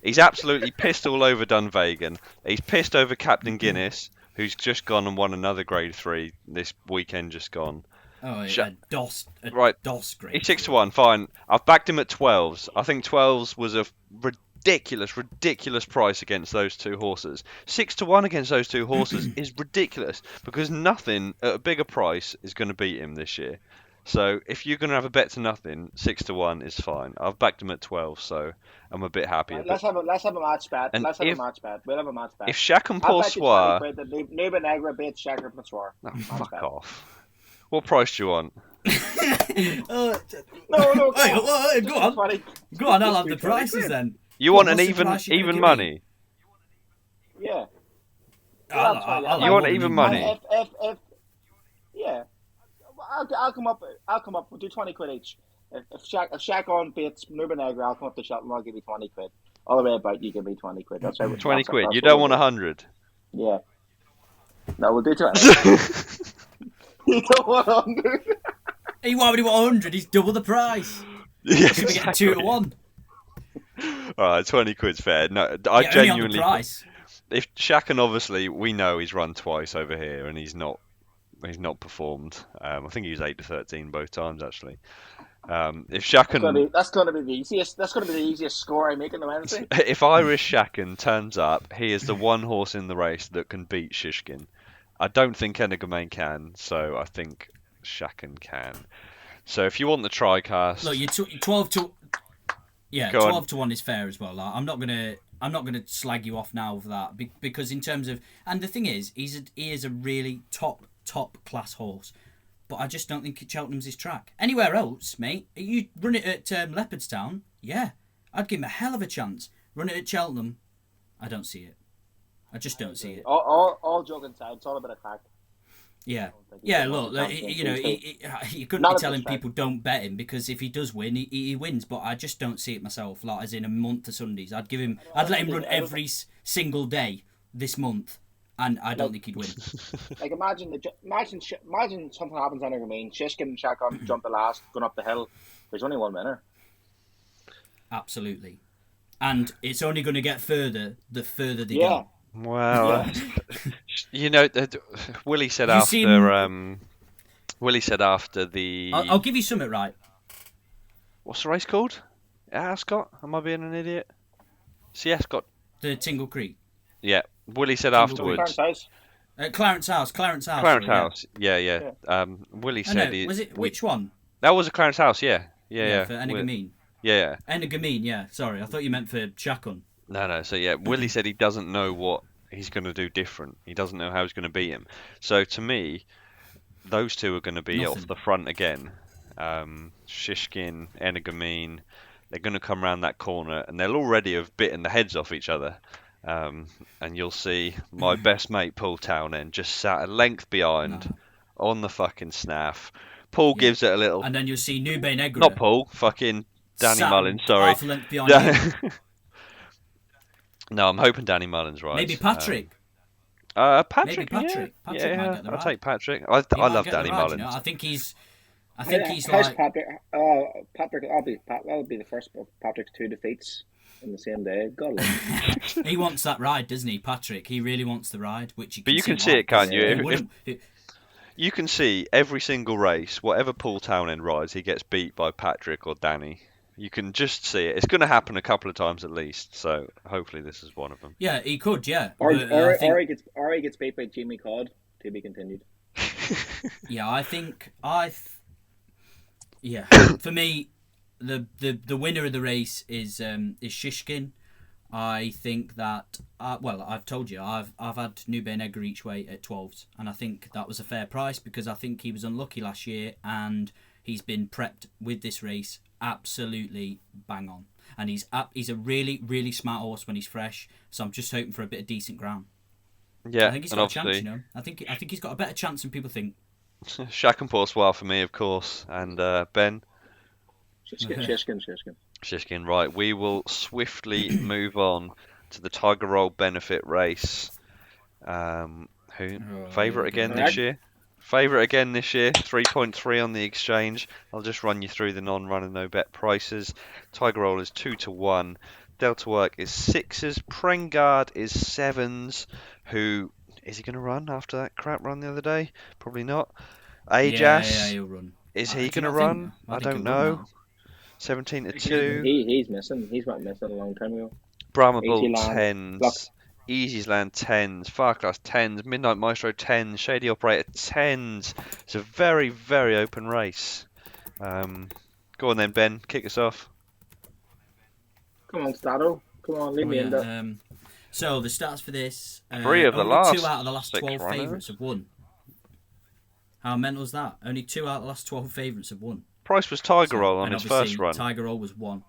Speaker 3: He's absolutely pissed all over Dunvegan. He's pissed over Captain Guinness, who's just gone and won another Grade 3 this weekend just gone.
Speaker 5: Oh,
Speaker 3: Sh-
Speaker 5: DOS.
Speaker 3: Right.
Speaker 5: DOS grade.
Speaker 3: He's 6-1, fine. I've backed him at 12s. I think 12s was a ridiculous price against those two horses. 6-1 against those two horses is ridiculous because nothing at a bigger price is going to beat him this year. So if you're going to have a bet to nothing, 6-1 is fine. I've backed him at 12, so I'm a bit happier.
Speaker 4: Let's have a match bet.
Speaker 3: And
Speaker 4: Let's have a
Speaker 3: if-
Speaker 4: match bet. We'll have a match bet.
Speaker 3: If Chacun
Speaker 4: I'll
Speaker 3: Pour
Speaker 4: bet you
Speaker 3: Soi...
Speaker 4: 20 quid that Nube Negra beats Chacun Pour Soi.
Speaker 3: Oh,
Speaker 4: Match
Speaker 3: fuck
Speaker 4: bet.
Speaker 3: off. What price do you want?
Speaker 4: No,
Speaker 5: Hey, go on.
Speaker 4: 20.
Speaker 5: Go on, I'll
Speaker 4: Just
Speaker 5: have
Speaker 4: do
Speaker 5: the
Speaker 4: 20
Speaker 5: prices
Speaker 4: quid.
Speaker 5: then.
Speaker 3: You want an
Speaker 5: What's the price you're gonna
Speaker 3: even
Speaker 5: give
Speaker 3: money?
Speaker 5: me?
Speaker 4: Yeah.
Speaker 5: I'll
Speaker 3: You want
Speaker 5: have
Speaker 3: even
Speaker 5: one.
Speaker 3: money?
Speaker 4: If yeah, I'll come up. We'll do 20 quid each. If Shaq on beats Nube Negra, I'll come up to Cheltenham. I'll give you 20 quid. All the way about, you give me 20 quid. That's right.
Speaker 3: 20 quid. You don't want 100?
Speaker 4: Yeah. No, we'll do 20. You don't want 100.
Speaker 5: He wanted 100. He's double the price.
Speaker 3: Yeah,
Speaker 5: Should we get 2-1?
Speaker 3: Alright, 20 quid's fair. No, I
Speaker 5: Yeah, only on the
Speaker 3: genuinely...
Speaker 5: price.
Speaker 3: If Shaq, obviously, we know he's run twice over here and he's not performed. I think he was 8-13 both times, actually. If Shaq
Speaker 4: That's going to be the easiest. That's going to be the easiest score I make in the Wednesday.
Speaker 3: if Irish Shaken turns up, he is the one horse in the race that can beat Shishkin. I don't think Energamane can, so I think Shaken can. So if you want the tri-cast...
Speaker 5: Look, you're 12 to... Yeah,
Speaker 3: Go on.
Speaker 5: 12 to 1 is fair as well. Like, I'm not gonna slag you off now for that because in terms of... And the thing is, he is a really top class horse. But I just don't think Cheltenham's his track. Anywhere else, mate, you run it at Leopardstown, yeah, I'd give him a hell of a chance. Run it at Cheltenham, I don't see it. I just don't see it.
Speaker 4: All joking aside, it's all about a fact.
Speaker 5: Yeah,
Speaker 4: think he's
Speaker 5: yeah.
Speaker 4: got
Speaker 5: Look,
Speaker 4: much chance
Speaker 5: you know,
Speaker 4: against
Speaker 5: you couldn't
Speaker 4: Not
Speaker 5: be
Speaker 4: at
Speaker 5: telling
Speaker 4: this rate.
Speaker 5: people don't bet him because if he does win, he wins. But I just don't see it myself. Like as in a month of Sundays, I'd let him run every single day this month, and I don't think he'd win.
Speaker 4: Like imagine something happens on Energamane. Shishkin and Shaq jump the last, going up the hill. There's only one winner.
Speaker 5: Absolutely, and it's only going to get further the further they
Speaker 4: Yeah.
Speaker 5: go.
Speaker 3: Well, you know, Willie said
Speaker 5: You
Speaker 3: after
Speaker 5: seem-
Speaker 3: Willie said after the
Speaker 5: I'll give you something right.
Speaker 3: what's the race called? Ascot? Am I being an idiot? See Ascot?
Speaker 5: The Tingle Creek,
Speaker 3: Yeah. Willie said
Speaker 5: Tingle
Speaker 3: afterwards.
Speaker 4: Clarence House.
Speaker 5: Clarence House.
Speaker 3: Clarence
Speaker 5: sorry, yeah.
Speaker 3: House. Yeah. Willie
Speaker 5: I
Speaker 3: said
Speaker 5: know. Was it which one?
Speaker 3: that was a Clarence House. Yeah. Yeah.
Speaker 5: For Energamine.
Speaker 3: Yeah.
Speaker 5: Energamine. Yeah. Sorry, I thought you meant for Chacun.
Speaker 3: No. So yeah, Willie said he doesn't know what he's going to do different. He doesn't know how he's going to beat him. So to me, those two are going to be
Speaker 5: Nothing.
Speaker 3: off the front again. Shishkin, Energamine, they're going to come around that corner and they'll already have bitten the heads off each other. And you'll see my best mate Paul Townend just sat a length behind on the fucking snaff. Paul gives it a little.
Speaker 5: And then you'll see Nube Negra.
Speaker 3: Not Paul, fucking Danny
Speaker 5: sat
Speaker 3: Mullins, sorry.
Speaker 5: half a length behind him.
Speaker 3: No, I'm hoping Danny Mullins rides.
Speaker 5: Maybe Patrick.
Speaker 3: Patrick,
Speaker 5: Maybe Patrick.
Speaker 3: yeah,
Speaker 5: Patrick might get the
Speaker 3: I'll
Speaker 5: ride.
Speaker 3: take Patrick.
Speaker 5: He
Speaker 3: I
Speaker 5: might
Speaker 3: love
Speaker 5: get the
Speaker 3: Danny
Speaker 5: ride,
Speaker 3: Mullins.
Speaker 5: You know? I think he's
Speaker 4: How's
Speaker 5: like
Speaker 4: Patrick? Patrick, that'll be the first of Patrick's 2 defeats in the same day. God,
Speaker 5: he wants that ride, doesn't he, Patrick? He really wants the ride, which
Speaker 3: But you can see it, can't you? You can see every single race, whatever Paul Townend rides, he gets beat by Patrick or Danny. You can just see it. It's going to happen a couple of times at least. So hopefully this is one of them.
Speaker 5: Yeah, he could. Yeah,
Speaker 4: or
Speaker 5: he
Speaker 4: gets beat by Jimmy Codd. To be continued.
Speaker 5: Yeah, I think yeah, for me, the winner of the race is Shishkin. I think that I've told you I've had Nube Negra each way at 12s, and I think that was a fair price because I think he was unlucky last year and he's been prepped with this race absolutely bang on, and he's a really, really smart horse when he's fresh. So I'm just hoping for a bit of decent ground.
Speaker 3: Yeah,
Speaker 5: I think he's got a chance. You know, I think he's got a better chance than people think.
Speaker 3: Shackenpour Soir for me, of course, and Ben. Shishkin, right. We will swiftly move on to the Tiger Roll benefit race. Favourite again this year? Favourite again this year, 3.3 on the exchange. I'll just run you through the non-run and no bet prices. Tiger Roll is 2-1. Delta Work is 6s. Prengard is 7s. Who is he going to run after that crap run the other day? Probably not. Ajas,
Speaker 5: Yeah, he'll run.
Speaker 3: Is he going to run? I don't know. 17-2.
Speaker 4: He's missing. He's not missing a long time ago.
Speaker 3: Brahma Bull 10s. Easy's Land 10s, Far Class 10s, Midnight Maestro 10s, Shady Operator 10s. It's a very, very open race. Go on then, Ben. Kick us off.
Speaker 4: Come on, Stato. Come on, leave me in there.
Speaker 5: So the stats for this:
Speaker 3: 2 out of the last
Speaker 5: 12 favourites have won. How mental is that? Only 2 out of the last 12 favourites have won.
Speaker 3: Price was Tiger Roll on his first run.
Speaker 5: Tiger Roll was 1.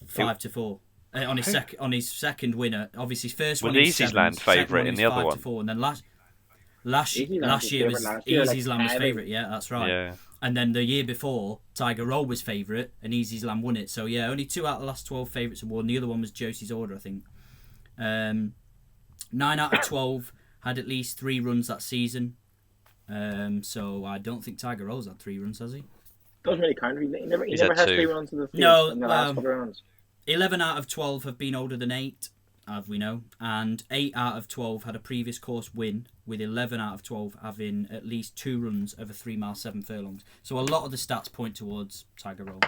Speaker 5: 5-4. On his second winner, obviously his first one.
Speaker 3: Was Easy's Land favourite in the other one?
Speaker 5: 5-4, and then last year was Easy's Land was favourite. Yeah, that's right.
Speaker 3: Yeah.
Speaker 5: And then the year before, Tiger Roll was favourite, and Easy's Land won it. So yeah, only 2 out of the last 12 favourites have won. The other one was Josie's Order, I think. 9 out of 12 had at least 3 runs that season. So I don't think Tiger Roll's had 3 runs, has he?
Speaker 4: Doesn't really count. He never had 3 runs in the field
Speaker 5: No,
Speaker 4: in the last couple of rounds.
Speaker 5: 11 out of 12 have been older than 8, as we know, and 8 out of 12 had a previous course win, with 11 out of 12 having at least 2 runs over 3 miles 7 furlongs. So a lot of the stats point towards Tiger Roll.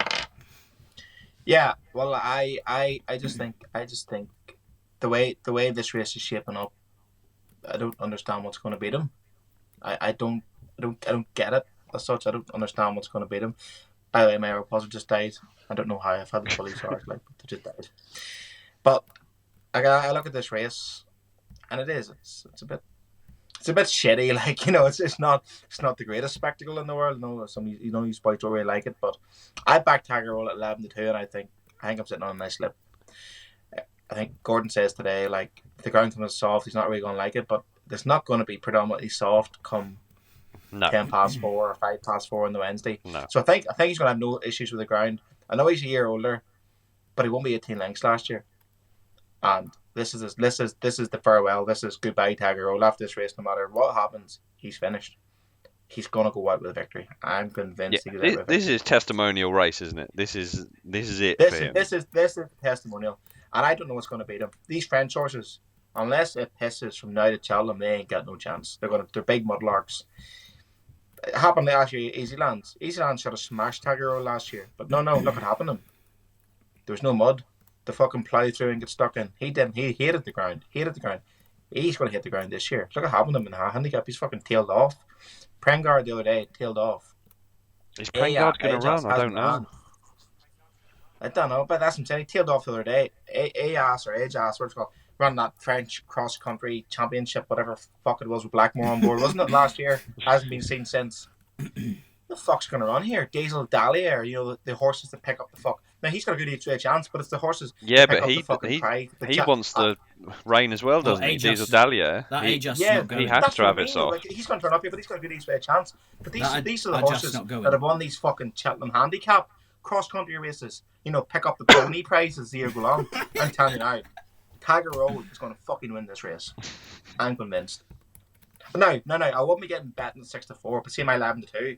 Speaker 6: Yeah, well, I just think the way this race is shaping up, I don't understand what's going to beat him. I don't get it as such. I don't understand what's going to beat him. By the way, my AirPods just died. I don't know how. I've had them fully charged, but they just died. But I look at this race, and it's a bit shitty. Like, it's not the greatest spectacle in the world. No, some you boys don't really like it, but I backed Tiger Roll at 11-2, and I think I'm sitting on a nice lip. I think Gordon says today, like, if the ground is soft, he's not really going to like it, but it's not going to be predominantly soft come 10 past 4 or 5 past 4 on the Wednesday.
Speaker 3: No.
Speaker 6: So I think he's going to have no issues with the ground. I know he's a year older, but he won me 18 lengths last year. And this is the farewell. This is goodbye, Tiger Roll. After this race, no matter what happens, he's finished. He's going to go out with a victory. I'm convinced.
Speaker 3: Yeah, this is testimonial race, isn't it? This is it for him.
Speaker 6: This is testimonial, and I don't know what's going to beat him. These French horses, unless it pisses from now to Cheltenham, they ain't got no chance. They're big mudlarks. It happened last year. Easyland should have smashed Tiger Roll last year, but no, look what happened to him. There was no mud. The fucking plough through and get stuck in. He didn't. He hated the ground. He's going to hit the ground this year. Look what happened to him in the handicap. He's fucking tailed off. Prengard the other day tailed off.
Speaker 3: Is Prengard going to run? I don't know.
Speaker 6: I don't know, but that's what I'm saying. He tailed off the other day. Ajas, what's it called? Ran that French cross country championship, whatever fuck it was, with Blackmore on board, wasn't it, last year? Hasn't been seen since. The fuck's going to run here? Diesel Dahlia, the horses that pick up the fuck. Now he's got a good each way chance, but it's the horses.
Speaker 3: Yeah, but he wants the rain as well, doesn't he? Diesel Dahlia. He has to have it soft.
Speaker 6: Like, he's going to turn up here, but he's got a good each way chance. But these are the horses that have won these fucking Cheltenham handicap. cross-country races, pick up the pony prize as the year go on. I'm telling you now, Tiger Roll is going to fucking win this race. I'm convinced. No, I won't be getting betting 6-4, but see my 11-2.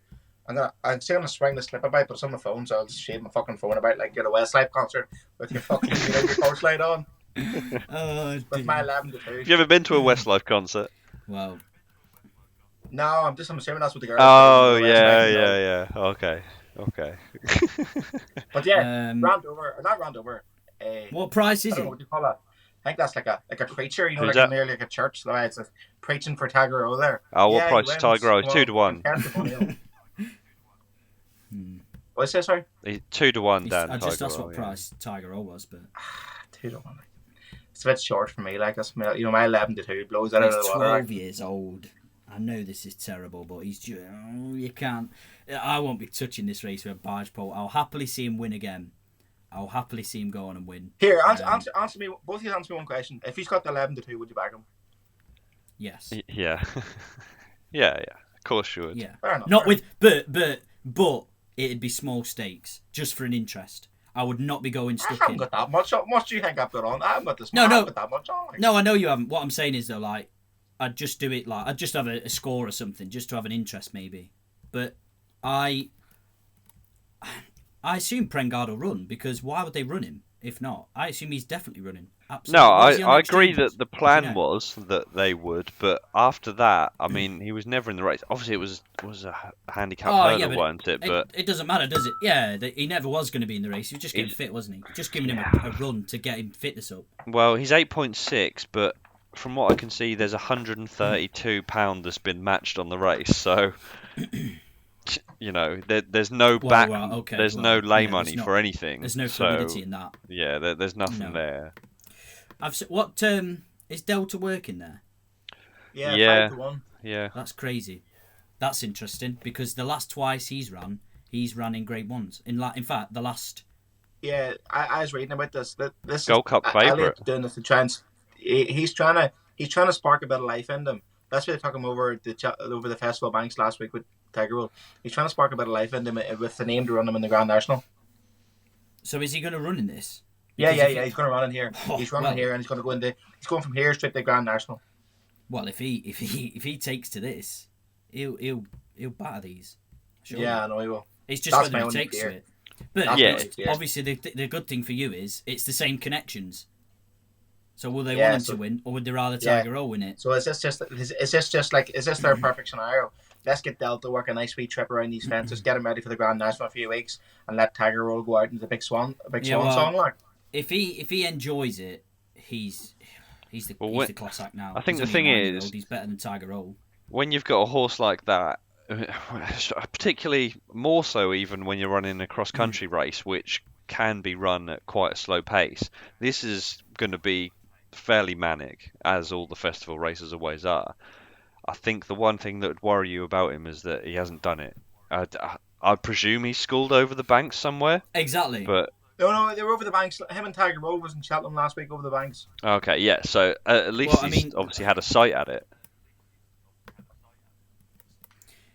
Speaker 6: I'm still gonna swing the slip about, but it's on my phone, so I'll just shave my fucking phone about like you're a Westlife concert with your fucking your post light on. With my 11-2.
Speaker 3: Have you ever been to a Westlife concert?
Speaker 5: Well,
Speaker 6: no, I'm assuming that's what the girls.
Speaker 3: Oh yeah. Okay.
Speaker 6: But yeah, not round over.
Speaker 5: What price is
Speaker 6: I don't
Speaker 5: it?
Speaker 6: know what you call that. I think that's like a preacher,
Speaker 3: Who's
Speaker 6: like nearly like a church. The way it's like preaching for Tiger Roll there.
Speaker 3: Oh, what
Speaker 6: Yeah,
Speaker 3: price
Speaker 6: he
Speaker 3: is Tiger Roll?
Speaker 6: wins.
Speaker 3: 2 to 1.
Speaker 6: What's that? Sorry.
Speaker 3: 2 to 1, Dan.
Speaker 5: I just
Speaker 3: Tiger
Speaker 5: asked
Speaker 3: Roll,
Speaker 5: what
Speaker 3: yeah.
Speaker 5: price Tiger Roll was, but
Speaker 6: 2 to 1. It's a bit short for me. Like that's my 11-2 blows that out of
Speaker 5: he's
Speaker 6: the water.
Speaker 5: 12 years old. I know this is terrible, but he's just, you can't. I won't be touching this race with a barge pole. I'll happily see him win again. I'll happily see him go on and win.
Speaker 6: Here, answer me. Both of you answer me one question. If he's got the 11-2, would you back him?
Speaker 5: Yes.
Speaker 3: Yeah. yeah. Of course you would.
Speaker 5: Yeah.
Speaker 6: Fair enough.
Speaker 5: Not with, but it'd be small stakes just for an interest. I would not be going
Speaker 6: I
Speaker 5: stuck
Speaker 6: haven't
Speaker 5: in.
Speaker 6: got that much. How much do you think I've got on? I haven't got this.
Speaker 5: No.
Speaker 6: I haven't got that much on. Like.
Speaker 5: No, I know you haven't. What I'm saying is though, like, I'd just do it like I'd just have a score or something, just to have an interest maybe. But I assume Prengard will run, because why would they run him if not? I assume he's definitely running. Absolutely.
Speaker 3: No,
Speaker 5: What is he on
Speaker 3: I
Speaker 5: next
Speaker 3: agree
Speaker 5: changes?
Speaker 3: that the plan
Speaker 5: Do you know?
Speaker 3: was that they would, but after that, I mean, he was never in the race. Obviously, it was a handicap hurdle,
Speaker 5: but
Speaker 3: wasn't it? But
Speaker 5: it doesn't matter, does it? Yeah, he never was going to be in the race. He was just getting fit, wasn't he? Just giving him a run to get him fitness up.
Speaker 3: well, he's 8.6, but from what I can see, there's £132 that's been matched on the race. So, there's no there's no lay money for anything.
Speaker 5: There's no fluidity in that.
Speaker 3: Yeah, there's nothing there.
Speaker 5: What is Delta working there?
Speaker 6: Yeah. 5 to 1.
Speaker 3: Yeah.
Speaker 5: That's crazy. That's interesting, because the last twice he's ran in Grade 1s. In fact, the last.
Speaker 6: Yeah, I was reading about this. This
Speaker 3: Gold Cup favourite.
Speaker 6: Elliot's doing this to try and he's trying to spark a bit of life in them. That's why they took him over the Festival Banks last week with Tiger Roll. He's trying to spark a bit of life in them with the name to run them in the Grand National.
Speaker 5: So is he going to run in this?
Speaker 6: Yeah. He's going to run in here. He's running here, and he's going to go into. He's going from here straight to the Grand National.
Speaker 5: Well, if he takes to this, he'll batter these. Sure.
Speaker 6: Yeah, I know he will.
Speaker 5: It's just
Speaker 6: That's
Speaker 5: whether
Speaker 6: my
Speaker 5: he
Speaker 6: only
Speaker 5: takes
Speaker 6: fear.
Speaker 5: to it. But obviously, the good thing for you is it's the same connections. So will they want him to win, or would they rather Tiger Roll win it?
Speaker 6: So is this their perfect scenario? Let's get Delta work a nice wee trip around these fences, get him ready for the Grand National in a few weeks, and let Tiger Roll go out into the big swan song. Like,
Speaker 5: if he enjoys it, he's the class act now.
Speaker 3: I think
Speaker 5: He's
Speaker 3: the
Speaker 5: only
Speaker 3: thing
Speaker 5: 9 years
Speaker 3: is,
Speaker 5: old, he's better than Tiger Roll.
Speaker 3: When you've got a horse like that, particularly more so even when you're running a cross-country race, which can be run at quite a slow pace, this is going to be fairly manic, as all the festival races always are. I think the one thing that would worry you about him is that he hasn't done it. I presume he's schooled over the banks somewhere.
Speaker 5: Exactly.
Speaker 3: But
Speaker 6: no, they were over the banks. Him and Tiger Roll was in Cheltenham last week over the banks.
Speaker 3: Okay, yeah. So at least he's obviously had a sight at it.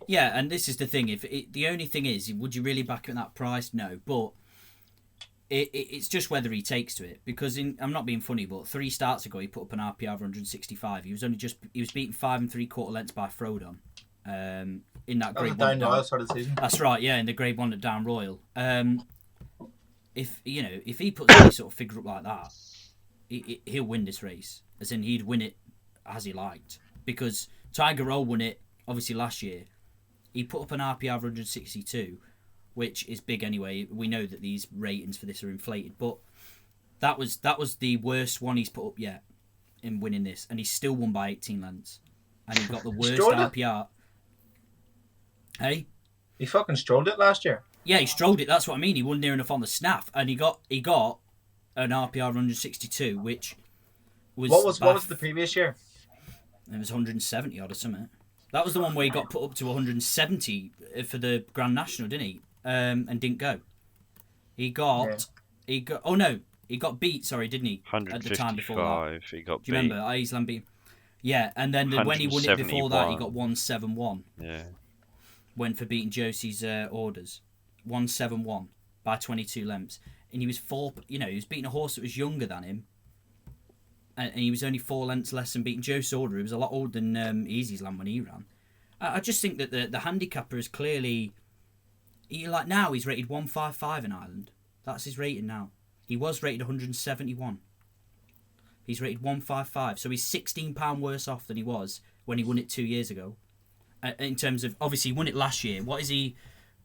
Speaker 5: Yeah, and this is the thing. The only thing is, would you really back him at that price? No, but it's just whether he takes to it. Because I'm not being funny, but 3 starts ago he put up an RPR of 165. He was beaten 5 3/4 lengths by Frodon. In that Grade 1
Speaker 6: down Royal sort of season.
Speaker 5: That's right, yeah, in the Grade 1 at Down Royal. If he puts any sort of figure up like that, he'll win this race. As in, he'd win it as he liked. Because Tiger Roll won it obviously last year. He put up an RPR of 162, which is big anyway. We know that these ratings for this are inflated, but that was the worst one he's put up yet in winning this, and he still won by 18 lengths, and he got the worst RPR. Hey,
Speaker 6: he fucking strolled it last year.
Speaker 5: Yeah, he strolled it. That's what I mean. He wasn't near enough on the snaff, and he got an RPR of 162, which was
Speaker 6: what was the previous year?
Speaker 5: It was 170 odd or something. That was the one where he got put up to 170 for the Grand National, didn't he? And didn't go. He got beat. Sorry, didn't he?
Speaker 3: 155.
Speaker 5: At the time before that.
Speaker 3: He got beat.
Speaker 5: Do you remember? Iceland beat. Yeah, and then when he won it before that, he got 171.
Speaker 3: Yeah.
Speaker 5: Went for beating Josie's orders. 171. by 22 lengths, and he was he was beating a horse that was younger than him, and he was only 4 lengths less than beating Joe Sauter, who was a lot older than Easy's Land when he ran. I just think that the handicapper is clearly, now he's rated 155 in Ireland. That's his rating now. He was rated 171. He's rated 155, so he's £16 worse off than he was when he won it 2 years ago. In terms of, obviously, he won it last year. What is he?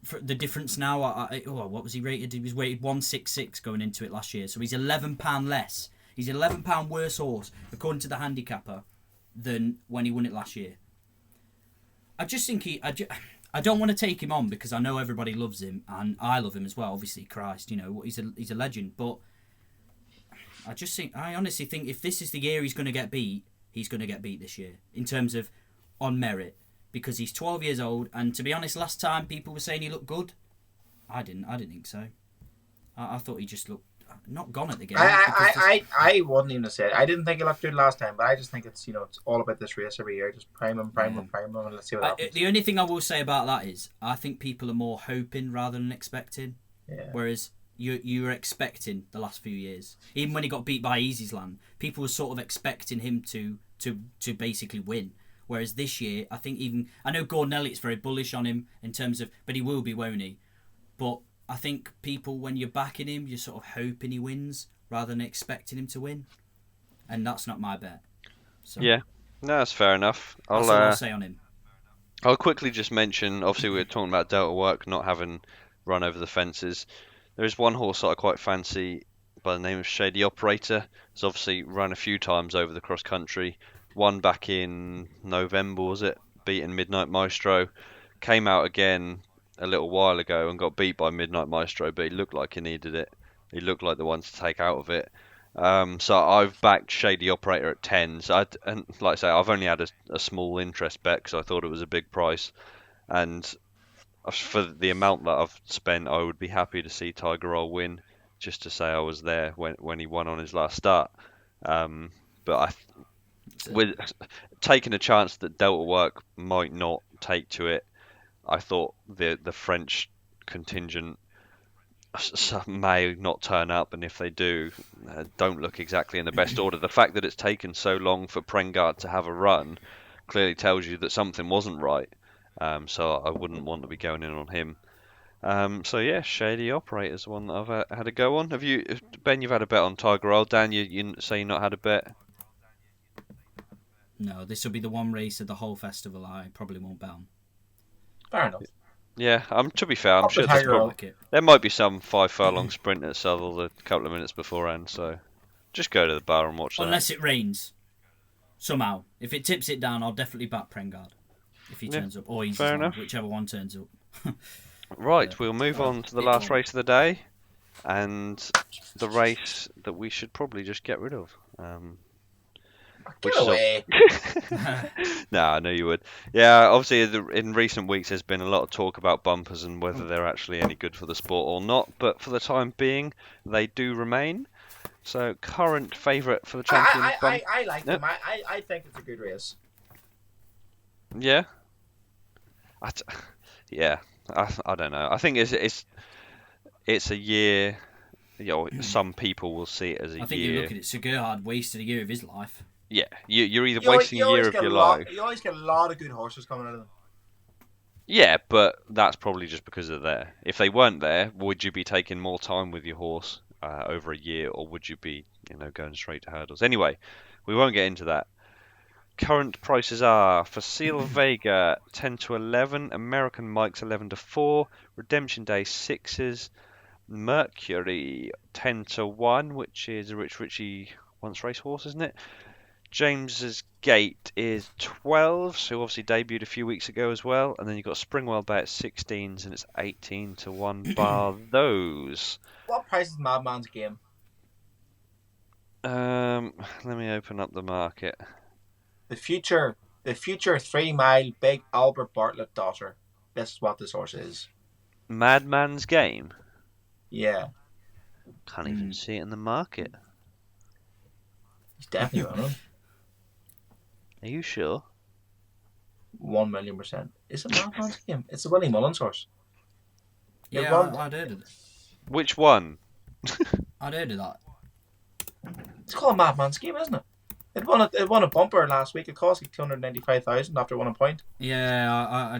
Speaker 5: For the difference now? What was he rated? He was rated 166 going into it last year, so he's £11 less. He's an £11 worse horse, according to the handicapper, than when he won it last year. I just think I don't want to take him on because I know everybody loves him, and I love him as well. Obviously, Christ, he's a legend. But I honestly think if this is the year he's going to get beat, he's going to get beat this year in terms of on merit. Because he's 12 years old, and to be honest, last time people were saying he looked good. I didn't think so. I thought he just looked not gone at the game.
Speaker 6: I wouldn't even say it. I didn't think he looked good last time, but I just think it's it's all about this race every year. Just prime him, and let's see what happens.
Speaker 5: The only thing I will say about that is I think people are more hoping rather than expecting.
Speaker 6: Yeah.
Speaker 5: Whereas you were expecting the last few years, even when he got beat by Easy's Land, people were sort of expecting him to basically win. Whereas this year, I think I know Gordon Elliott's very bullish on him in terms of, but he will be, won't he? But I think people, when you're backing him, you're sort of hoping he wins rather than expecting him to win. And that's not my bet. So,
Speaker 3: Yeah, no, that's fair enough.
Speaker 5: That's all I'll say on him.
Speaker 3: I'll quickly just mention, obviously we were talking about Delta Work not having run over the fences. There is one horse that I quite fancy by the name of Shady Operator. He's obviously run a few times over the cross country. Won back in November, was it? Beaten Midnight Maestro. Came out again a little while ago and got beat by Midnight Maestro, but he looked like he needed it. He looked like the one to take out of it. So I've backed Shady Operator at 10. And like I say, I've only had a small interest bet because I thought it was a big price. And for the amount that I've spent, I would be happy to see Tiger Roll win, just to say I was there when he won on his last start. But with taking a chance that Delta Work might not take to it, I thought the French contingent may not turn up, and if they do, don't look exactly in the best order. The fact that it's taken so long for Prengard to have a run clearly tells you that something wasn't right. So I wouldn't want to be going in on him. So yeah, Shady Operator's the one that I've had a go on. Have you, Ben? You've had a bet on Tiger Roll. Dan, you say you not had a bet?
Speaker 5: No, this will be the one race of the whole festival I probably won't bet on.
Speaker 6: Fair enough.
Speaker 3: Yeah, to be fair, I'm sure there might be some 5 furlong sprint at Southall a couple of minutes beforehand, so just go to the bar and watch that.
Speaker 5: Unless it rains, somehow. If it tips it down, I'll definitely back Prengard if he turns up, or Easy's Land, whichever one turns up.
Speaker 3: Right, we'll move on to the last race of the day, and the race that we should probably just get rid of.
Speaker 6: Get away.
Speaker 3: No, I know you would. Yeah, obviously in recent weeks there's been a lot of talk about bumpers and whether they're actually any good for the sport or not, but for the time being they do remain. So current favourite for the champion.
Speaker 6: I like them. I think it's a good race.
Speaker 3: Yeah. I don't know. I think it's a year. Some people will see it as a year.
Speaker 5: I think you look at it. Segurhard wasted a year of his life.
Speaker 3: Yeah, you're either wasting a year of your life.
Speaker 6: You always get a lot of good horses coming out of them.
Speaker 3: Yeah, but that's probably just because they're there. If they weren't there, would you be taking more time with your horse over a year, or would you be, going straight to hurdles? Anyway, we won't get into that. Current prices are for Seal Vega 10 to 11, American Mike's 11 to 4, Redemption Day 6s, Mercury 10 to 1, which is a Rich Ritchie once racehorse, isn't it? James's Gate is 12, who obviously debuted a few weeks ago as well. And then you've got Springwell Bay at 16s, and it's 18 to 1 bar those.
Speaker 6: What price is Madman's Game?
Speaker 3: Let me open up the market.
Speaker 6: The future 3 mile Big Albert Bartlett daughter. This is what this horse is.
Speaker 3: Madman's Game?
Speaker 6: Yeah.
Speaker 3: Can't even see it in the market.
Speaker 6: He's definitely on it.
Speaker 3: Are you sure?
Speaker 6: 1,000,000%. It's a Madman's Game. It's a Willie Mullins horse.
Speaker 5: Yeah, I'd heard of it.
Speaker 3: Which one?
Speaker 5: I'd heard of that.
Speaker 6: It's called a madman scheme, isn't it? It won a bumper last week. It cost like 295,000 after one point.
Speaker 5: Yeah,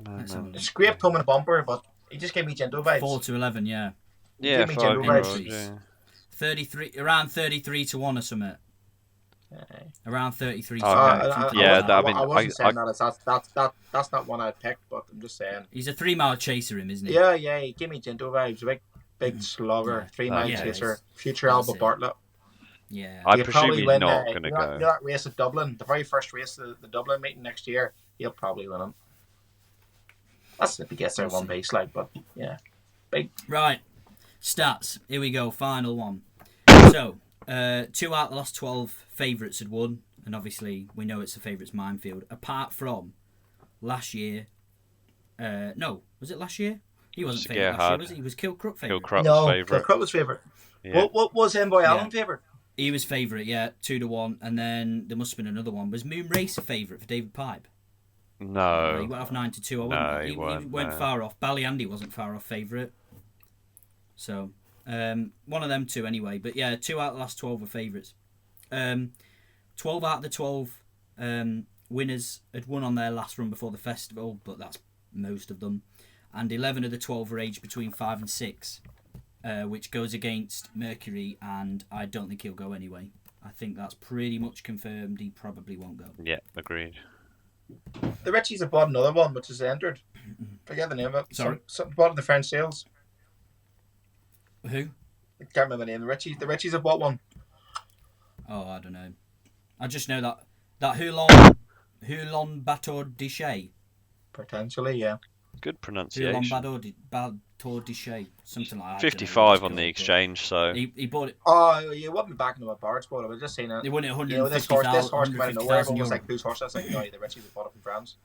Speaker 5: let's have a
Speaker 3: No.
Speaker 5: look.
Speaker 6: It scraped home in a bumper, but he just gave me Gento vibes.
Speaker 5: 4 to 11, yeah.
Speaker 3: Yeah,
Speaker 6: Give me
Speaker 3: 5
Speaker 6: Gento
Speaker 3: euros.
Speaker 5: vibes.
Speaker 3: Yeah.
Speaker 5: 33, around 33 to 1 or something.
Speaker 6: Aye.
Speaker 5: Around 33 to
Speaker 3: Okay.
Speaker 5: 1.
Speaker 3: Yeah,
Speaker 6: I wasn't saying that's not one I'd picked, but I'm just saying.
Speaker 5: He's a 3-mile chaser, him, isn't he?
Speaker 6: Yeah, he gave me Gento vibes. Big slugger, 3-mile
Speaker 5: Yeah,
Speaker 6: chaser,
Speaker 5: it's-
Speaker 6: future
Speaker 5: that's
Speaker 6: Alba
Speaker 5: it.
Speaker 6: Bartlett.
Speaker 5: Yeah.
Speaker 3: I
Speaker 6: He'll
Speaker 3: presume
Speaker 6: probably
Speaker 3: he's
Speaker 6: win
Speaker 3: not going to
Speaker 6: you know,
Speaker 3: go.
Speaker 6: you know that race at Dublin, the very first race, the Dublin meeting next year, he'll probably win it. That's if he gets there one base, like, but yeah. Big.
Speaker 5: Right. Stats. Here we go. Final one. So, 2 out of the last 12 favourites had won. And obviously, we know it's a favourites minefield. Apart from last year. No. Was it last year? He wasn't favourite last year, was he? He was Kilcruck favourite.
Speaker 3: Kilcruck's
Speaker 6: No,
Speaker 3: favourite.
Speaker 6: Kilcruck was favourite.
Speaker 3: Yeah.
Speaker 6: What was Envoy
Speaker 5: Yeah.
Speaker 6: Allen favourite?
Speaker 5: He was favourite, yeah. 2 to 1. And then there must have been another one. Was Moon Race a favourite for David Pipe? He
Speaker 3: No.
Speaker 5: went off 9 to 2. I
Speaker 3: No,
Speaker 5: wouldn't-
Speaker 3: he
Speaker 5: he
Speaker 3: weren't,
Speaker 5: went
Speaker 3: no.
Speaker 5: far off. Ballyandy wasn't far off favourite. So, one of them two anyway. But yeah, 2 out of the last 12 were favourites. 12 out of the 12 winners had won on their last run before the festival, but that's most of them. And 11 of the 12 were aged between 5 and 6, which goes against Mercury, and I don't think he'll go anyway. I think that's pretty much confirmed. He probably won't go.
Speaker 3: Yeah, agreed.
Speaker 6: The Richies have bought another one, which is entered. Forget the name of it.
Speaker 5: Sorry?
Speaker 6: Some bought in the French sales.
Speaker 5: Who?
Speaker 6: I can't remember the name. The Richies have bought one.
Speaker 5: Oh, I don't know. I just know that Hulon Bateau Dichet.
Speaker 6: Potentially, yeah.
Speaker 3: Good
Speaker 5: Hulon
Speaker 3: pronunciation.
Speaker 5: Bateau Dichet. Something like that. I don't know
Speaker 3: 55
Speaker 5: what
Speaker 3: on the
Speaker 5: it's
Speaker 3: exchange, so
Speaker 5: called, but He bought it.
Speaker 6: Oh, you wouldn't be backing them at Bards, but I was just saying it.
Speaker 5: They won it
Speaker 6: You know, this horse came out of nowhere.
Speaker 5: 150,000
Speaker 6: Everyone was
Speaker 5: euro.
Speaker 6: like, whose horse? I was like, no, the Richies have bought it from France.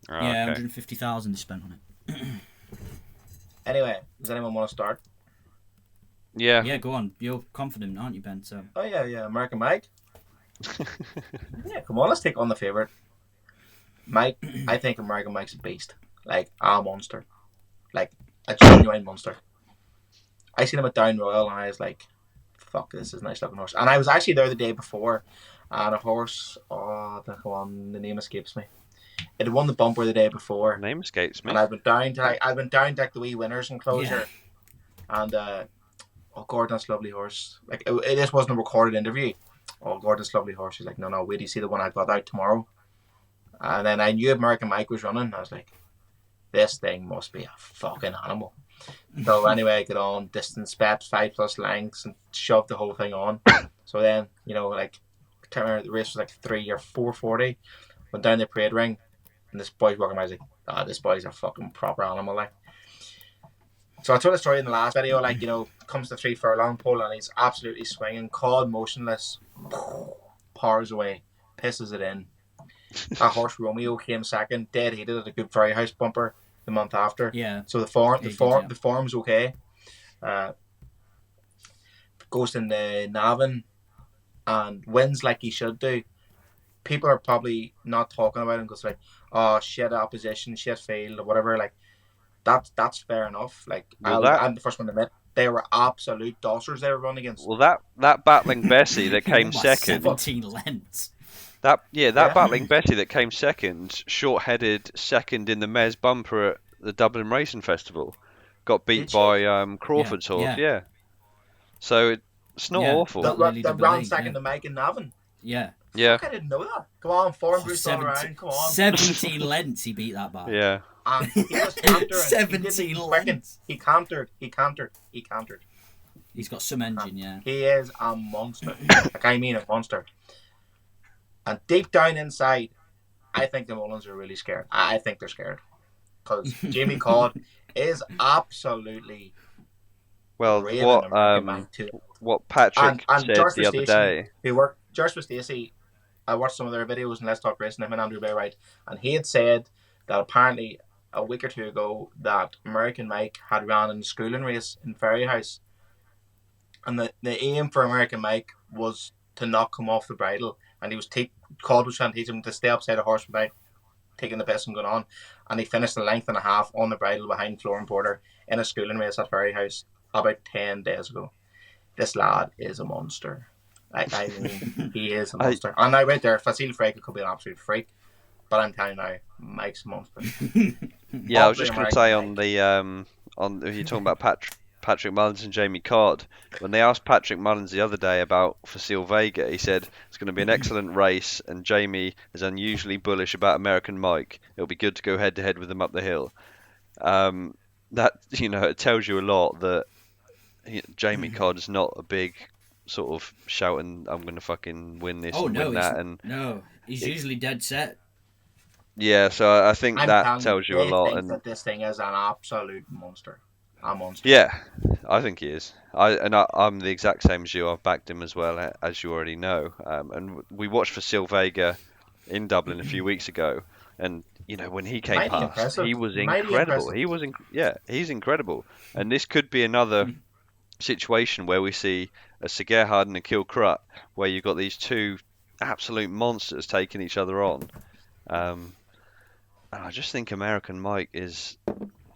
Speaker 3: Oh,
Speaker 5: Yeah,
Speaker 3: okay.
Speaker 5: 150,000 they spent on it.
Speaker 6: Anyway, does anyone want to start?
Speaker 3: Yeah.
Speaker 5: Yeah, go on. You're confident, aren't you, Ben? So
Speaker 6: Oh, yeah. American Mike. Yeah, come on, let's take on the favourite. Mike, I think American Mike's a beast. Like, a monster. Like, a genuine monster. I seen him at Down Royal and I was like, fuck, this is a nice looking horse. And I was actually there the day before, and a horse, the name escapes me. It had won the bumper the day before.
Speaker 3: Name escapes me.
Speaker 6: And I've been down to like the wee winners enclosure. Yeah. And Gordon's lovely horse. Like this wasn't a recorded interview. Oh, Gordon's lovely horse. She's like, no, wait, do you see the one I got out tomorrow? And then I knew American Mike was running. I was like, this thing must be a fucking animal. So anyway, I got on distance bet 5+ lengths and shoved the whole thing on. So then, like, the race was like 3 or 4:40. Went down the parade ring, and this boy's walking by. I was like, this boy's a fucking proper animal, like. So I told the story in the last video, like, comes to 3 furlong pole and he's absolutely swinging, called motionless, powers away, pisses it in. That horse Romeo came second, dead heated at a Good Ferry House bumper the month after.
Speaker 5: yeah,
Speaker 6: So the form's okay. Goes in the Navan and wins like he should do. People are probably not talking about him because like, oh, shit opposition, shit field or whatever. Like that's fair enough. Like I'm the first one to admit they were absolute dossers they were running against.
Speaker 3: Well, that battling Bessie that came second.
Speaker 5: 17 lengths.
Speaker 3: Battling Betty that came second, short-headed second in the Mez bumper at the Dublin Racing Festival, got beat by Crawford's horse. Yeah. So it's not awful.
Speaker 6: That round second to Mike and Navan.
Speaker 5: Yeah.
Speaker 3: Yeah.
Speaker 6: Fuck, I didn't know that. Come on, form boost all around. Come on.
Speaker 5: 17 lengths he beat that by.
Speaker 3: Yeah.
Speaker 6: And he was cantering.
Speaker 5: 17 lengths.
Speaker 6: He cantered.
Speaker 5: He's got some engine, yeah.
Speaker 6: He is a monster. Like, I mean a monster. And deep down inside, I think the Mullins are really scared. I think they're scared. Because Jamie Codd is absolutely
Speaker 3: Well, what Patrick said the other day.
Speaker 6: Josh with Stacey, I watched some of their videos in Let's Talk Racing, him and Andrew Bayride, and he had said that apparently a week or two ago that American Mike had ran in a schooling race in Ferry House. And the aim for American Mike was to not come off the bridle. And he was Codd was trying to teach him to stay upside a horse without taking the piss and going on. And he finished a length and a half on the bridle behind Florin Porter in a schooling race at Ferry House. about 10 days ago. This lad is a monster. I mean, he is a monster. And now right there, Facile Freika could be an absolute freak, but I'm telling you now, Mike's a monster.
Speaker 3: Yeah, I was just going to say on the you're talking about Patrick Mullins and Jamie Codd. When they asked Patrick Mullins the other day about Facile Vega, he said it's going to be an excellent race, and Jamie is unusually bullish about American Mike. It'll be good to go head to head with him up the hill. That it tells you a lot that Jamie Codd is not a big sort of shouting, "I'm going to fucking win this and win that," and
Speaker 5: no, he's usually dead set.
Speaker 3: Yeah, so I think that tells you a lot. And
Speaker 6: that this thing is an absolute monster. A monster.
Speaker 3: Yeah, I think he is. I'm the exact same as you. I've backed him as well, as you already know. And we watched Facile Vega in Dublin a few weeks ago, and when he came past, he was incredible. He's incredible. And this could be another situation where we see a Segurhard and a Kilcrut, where you've got these two absolute monsters taking each other on. And I just think American Mike is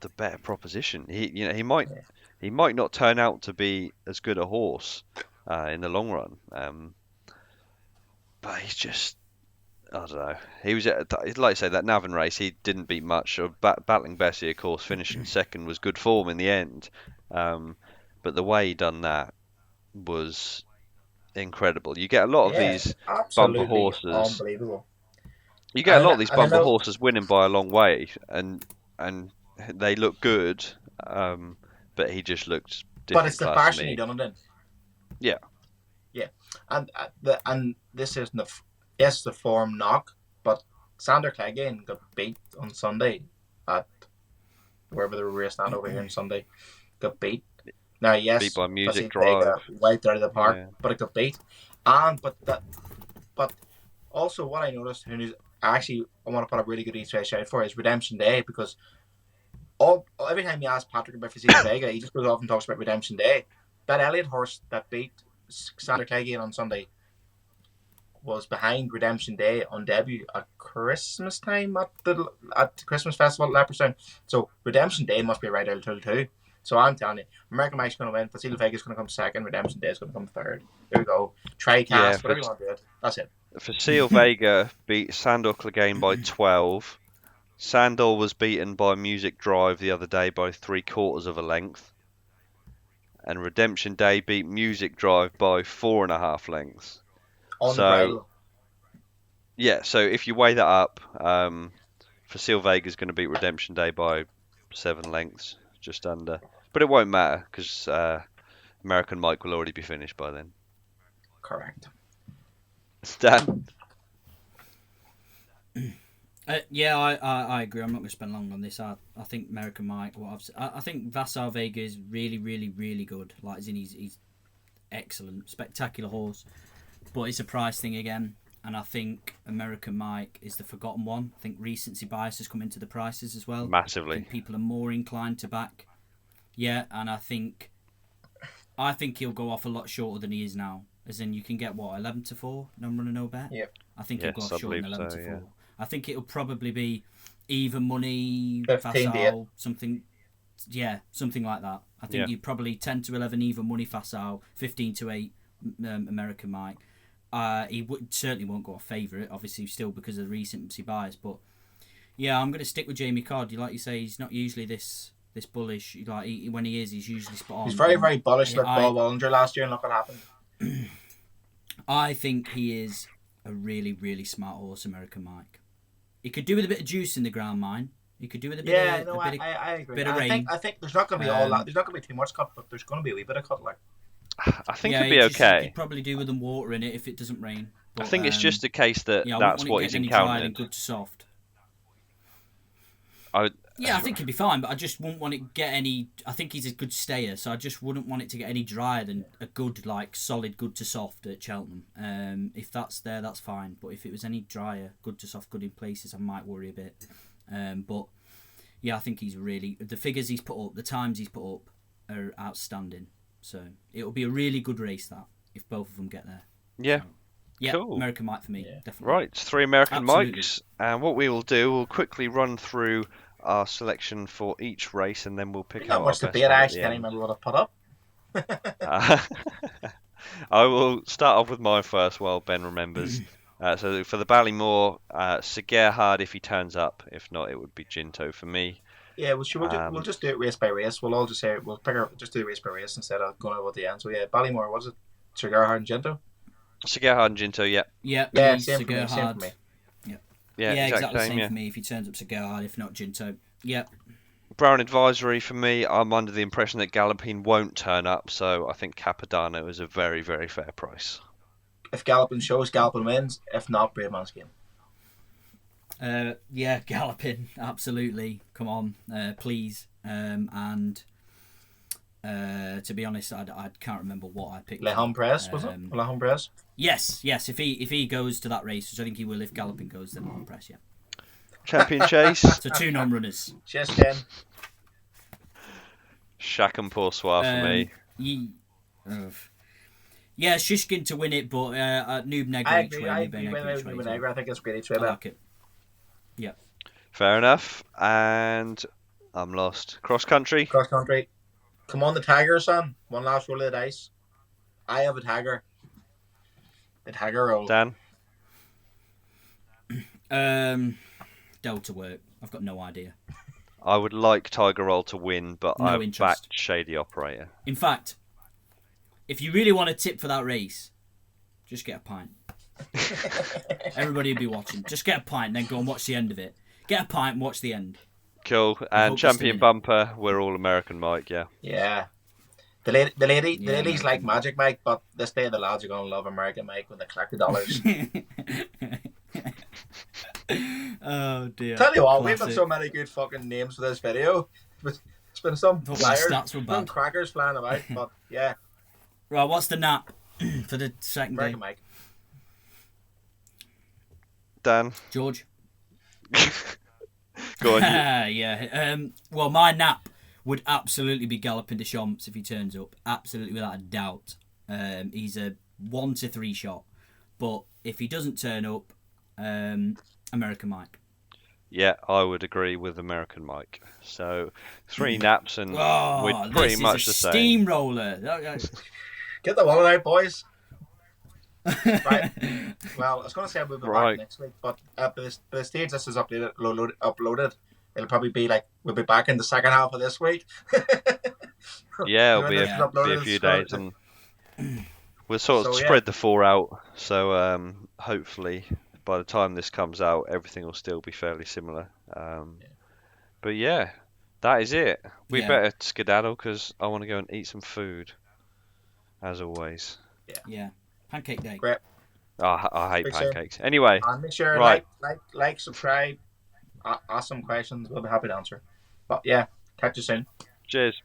Speaker 3: the better proposition. He might not turn out to be as good a horse in the long run, but he's just, I don't know. He was like I say, that Navan race, he didn't beat much. Battling Bessie, of course, finishing second was good form in the end, but the way he done that was incredible. You get a lot of these bumper horses.
Speaker 6: Unbelievable.
Speaker 3: You get a lot of these bumper horses winning by a long way, and they look good, but he just looked different.
Speaker 6: But it's the fashion he done it in.
Speaker 3: Yeah.
Speaker 6: Yeah, and this isn't the form knock, but Sander Clegane got beat on Sunday at wherever they were racing at over here on Sunday. Got beat. Now, yes,
Speaker 3: beat by Music Drive,
Speaker 6: wiped out of the park, but it got beat. But also what I noticed, and I want to put a really good Easter egg shout for is Redemption Day, because every time you ask Patrick about Facile Vega, he just goes off and talks about Redemption Day. That Elliott horse that beat Sander Clegane on Sunday was behind Redemption Day on debut at Christmas time at the Christmas Festival at Leopardstown. So Redemption Day must be right out of too. So I'm telling you, American Mike's going to win. Facile Vega is going to come second. Redemption Day is going to come third. There we go. Tri-cast, whatever you want to do it. That's it.
Speaker 3: Facile Vega beat Sandor Clegane by 12. Sandor was beaten by Music Drive the other day by 3/4 of a length. And Redemption Day beat Music Drive by 4.5 lengths. So if you weigh that up, Facile Vega is going to beat Redemption Day by 7 lengths, just under. But it won't matter, because American Mike will already be finished by then.
Speaker 6: Correct.
Speaker 3: Stan?
Speaker 5: I agree. I'm not going to spend long on this. I think American Mike. I think Facile Vega is really, really, really good. Like, as in he's excellent, spectacular horse. But it's a price thing again, and I think American Mike is the forgotten one. I think recency bias has come into the prices as well.
Speaker 3: Massively.
Speaker 5: I think people are more inclined to back. Yeah, and I think he'll go off a lot shorter than he is now. As in, you can get 11-4, no bet.
Speaker 6: Yep.
Speaker 5: I think he'll go off shorter than 11-4.
Speaker 3: Yeah.
Speaker 5: I think it'll probably be even money,
Speaker 6: 15
Speaker 5: Facile, something. Yeah, something like that. I think you probably 10-11 even money Facile, 15-8 American Mike. He certainly won't go off favourite, obviously, still because of the recency bias. But yeah, I'm going to stick with Jamie Codd. Like you say, he's not usually this bullish. When he is, he's usually spot on.
Speaker 6: He's very, very bullish like Paul Wallinger last year, and look what happened.
Speaker 5: I think he is a really, really smart horse, American Mike. He could do with a bit of juice in the ground, mine. He could do with a bit of
Speaker 6: I agree.
Speaker 5: Bit of rain.
Speaker 6: I think there's not going to be all that. There's not going to be too much cut, but there's going to be a wee bit of cut. Like,
Speaker 3: I think it'd be okay.
Speaker 5: He could probably do with them water in it if it doesn't rain. But,
Speaker 3: I think it's just a case that that's what he's encountered.
Speaker 5: Good to soft.
Speaker 3: I
Speaker 5: think he'd be fine, but I just wouldn't want it to get any. I think he's a good stayer, so I just wouldn't want it to get any drier than a good, solid good to soft at Cheltenham. If that's there, that's fine. But if it was any drier, good to soft, good in places, I might worry a bit. But yeah, I think he's really, the figures he's put up, the times he's put up are outstanding. So it'll be a really good race, that, if both of them get there.
Speaker 3: Yeah.
Speaker 5: So, yeah,
Speaker 3: cool.
Speaker 5: American Mike for me, definitely.
Speaker 3: Right, it's 3 American
Speaker 5: Absolutely.
Speaker 3: Mikes. And what we will do, we'll quickly run through our selection for each race, and then we'll pick out our best one at the
Speaker 6: I actually can't
Speaker 3: end.
Speaker 6: remember what I put up.
Speaker 3: Uh, I will start off with mine first while Ben remembers. So for the Ballymore, Sir Gerhard if he turns up. If not, it would be Ginto for me.
Speaker 6: Yeah, well, we'll just do it race by race. We'll all just say we'll just do it race by race instead of going over at the end. So yeah, Ballymore, was it Sir Gerhard and Gento?
Speaker 3: Sir Gerhard and Ginto, yeah.
Speaker 5: Yeah,
Speaker 6: Yeah,
Speaker 5: me,
Speaker 6: same
Speaker 5: Sir
Speaker 6: for me. Same
Speaker 5: Gerhard.
Speaker 6: for me.
Speaker 3: Yeah,
Speaker 5: exactly
Speaker 3: same,
Speaker 5: same
Speaker 3: yeah.
Speaker 5: for me. If he turns up to Gerhard, if not Ginto. Yeah.
Speaker 3: Brown Advisory for me, I'm under the impression that Galopine won't turn up, so I think Capodanno is a very, very fair price.
Speaker 6: If Gallopin shows, Gallopin wins. If not, Brave Man's Game.
Speaker 5: Yeah, Galloping, absolutely. Come on, please. And to be honest, I can't remember what I picked.
Speaker 6: Le Hombres, was it? Le Hombres?
Speaker 5: Yes. If he goes to that race, which I think he will if Galloping goes, then Le Hombres, yeah.
Speaker 3: Champion Chase.
Speaker 5: So 2 non-runners.
Speaker 6: Chess 10.
Speaker 3: Chacun pour soi for me.
Speaker 5: Yeah, Shishkin to win it, but Noob Negra
Speaker 6: I
Speaker 5: each
Speaker 6: agree.
Speaker 5: way.
Speaker 6: I agree with
Speaker 5: Noob
Speaker 6: Negra. I think it's great each way.
Speaker 5: I like it. Yeah.
Speaker 3: Fair enough. And I'm lost. Cross country.
Speaker 6: Cross country. Come on, the Tiger, son. One last roll of the dice. I have a Tiger. The Tiger roll.
Speaker 3: Dan.
Speaker 5: Delta work. I've got no idea.
Speaker 3: I would like Tiger Roll to win, but
Speaker 5: No
Speaker 3: I've
Speaker 5: interest.
Speaker 3: backed Shady Operator.
Speaker 5: In fact, if you really want to tip for that race, just get a pint. Everybody will be watching. Just get a pint and then go and watch the end of it. Get a pint and watch the end.
Speaker 3: Cool. And Champion Bumper, we're all American Mike, yeah.
Speaker 6: Yeah. The ladies like Magic Mike, but this day the lads are going to love American Mike when they collect the dollars.
Speaker 5: Oh dear.
Speaker 6: Tell you what,
Speaker 5: Classic.
Speaker 6: we've got so many good fucking names for this video. It's been some
Speaker 5: Thought my
Speaker 6: flyers,
Speaker 5: stats were bad.
Speaker 6: some crackers flying about, but yeah,
Speaker 5: Right, what's the nap for the second day?
Speaker 6: American Mike.
Speaker 3: Dan.
Speaker 5: George?
Speaker 3: Go on.
Speaker 5: Yeah. Well, my nap would absolutely be Galloping Deschamps if he turns up. Absolutely, without a doubt. He's a 1 to 3 shot. But if he doesn't turn up, American Mike.
Speaker 3: Yeah, I would agree with American Mike. So 3 naps and we're pretty much the same.
Speaker 5: Steamroller.
Speaker 6: Get the wallet out, boys. Right. Well, I was going to say we'll be back next week, but at the stage this is uploaded, it'll probably be like we'll be back in the second half of this week.
Speaker 3: Yeah, it'll be a few days, and we'll sort of spread the 4 out. So hopefully, by the time this comes out, everything will still be fairly similar. But yeah, that is it. We better skedaddle because I want to go and eat some food, as always.
Speaker 5: Yeah. Pancake day.
Speaker 6: Great.
Speaker 3: Oh, I hate pancakes. Anyway,
Speaker 6: and make sure
Speaker 3: right.
Speaker 6: like, subscribe, ask some questions. We'll be happy to answer. But yeah, catch you soon.
Speaker 3: Cheers.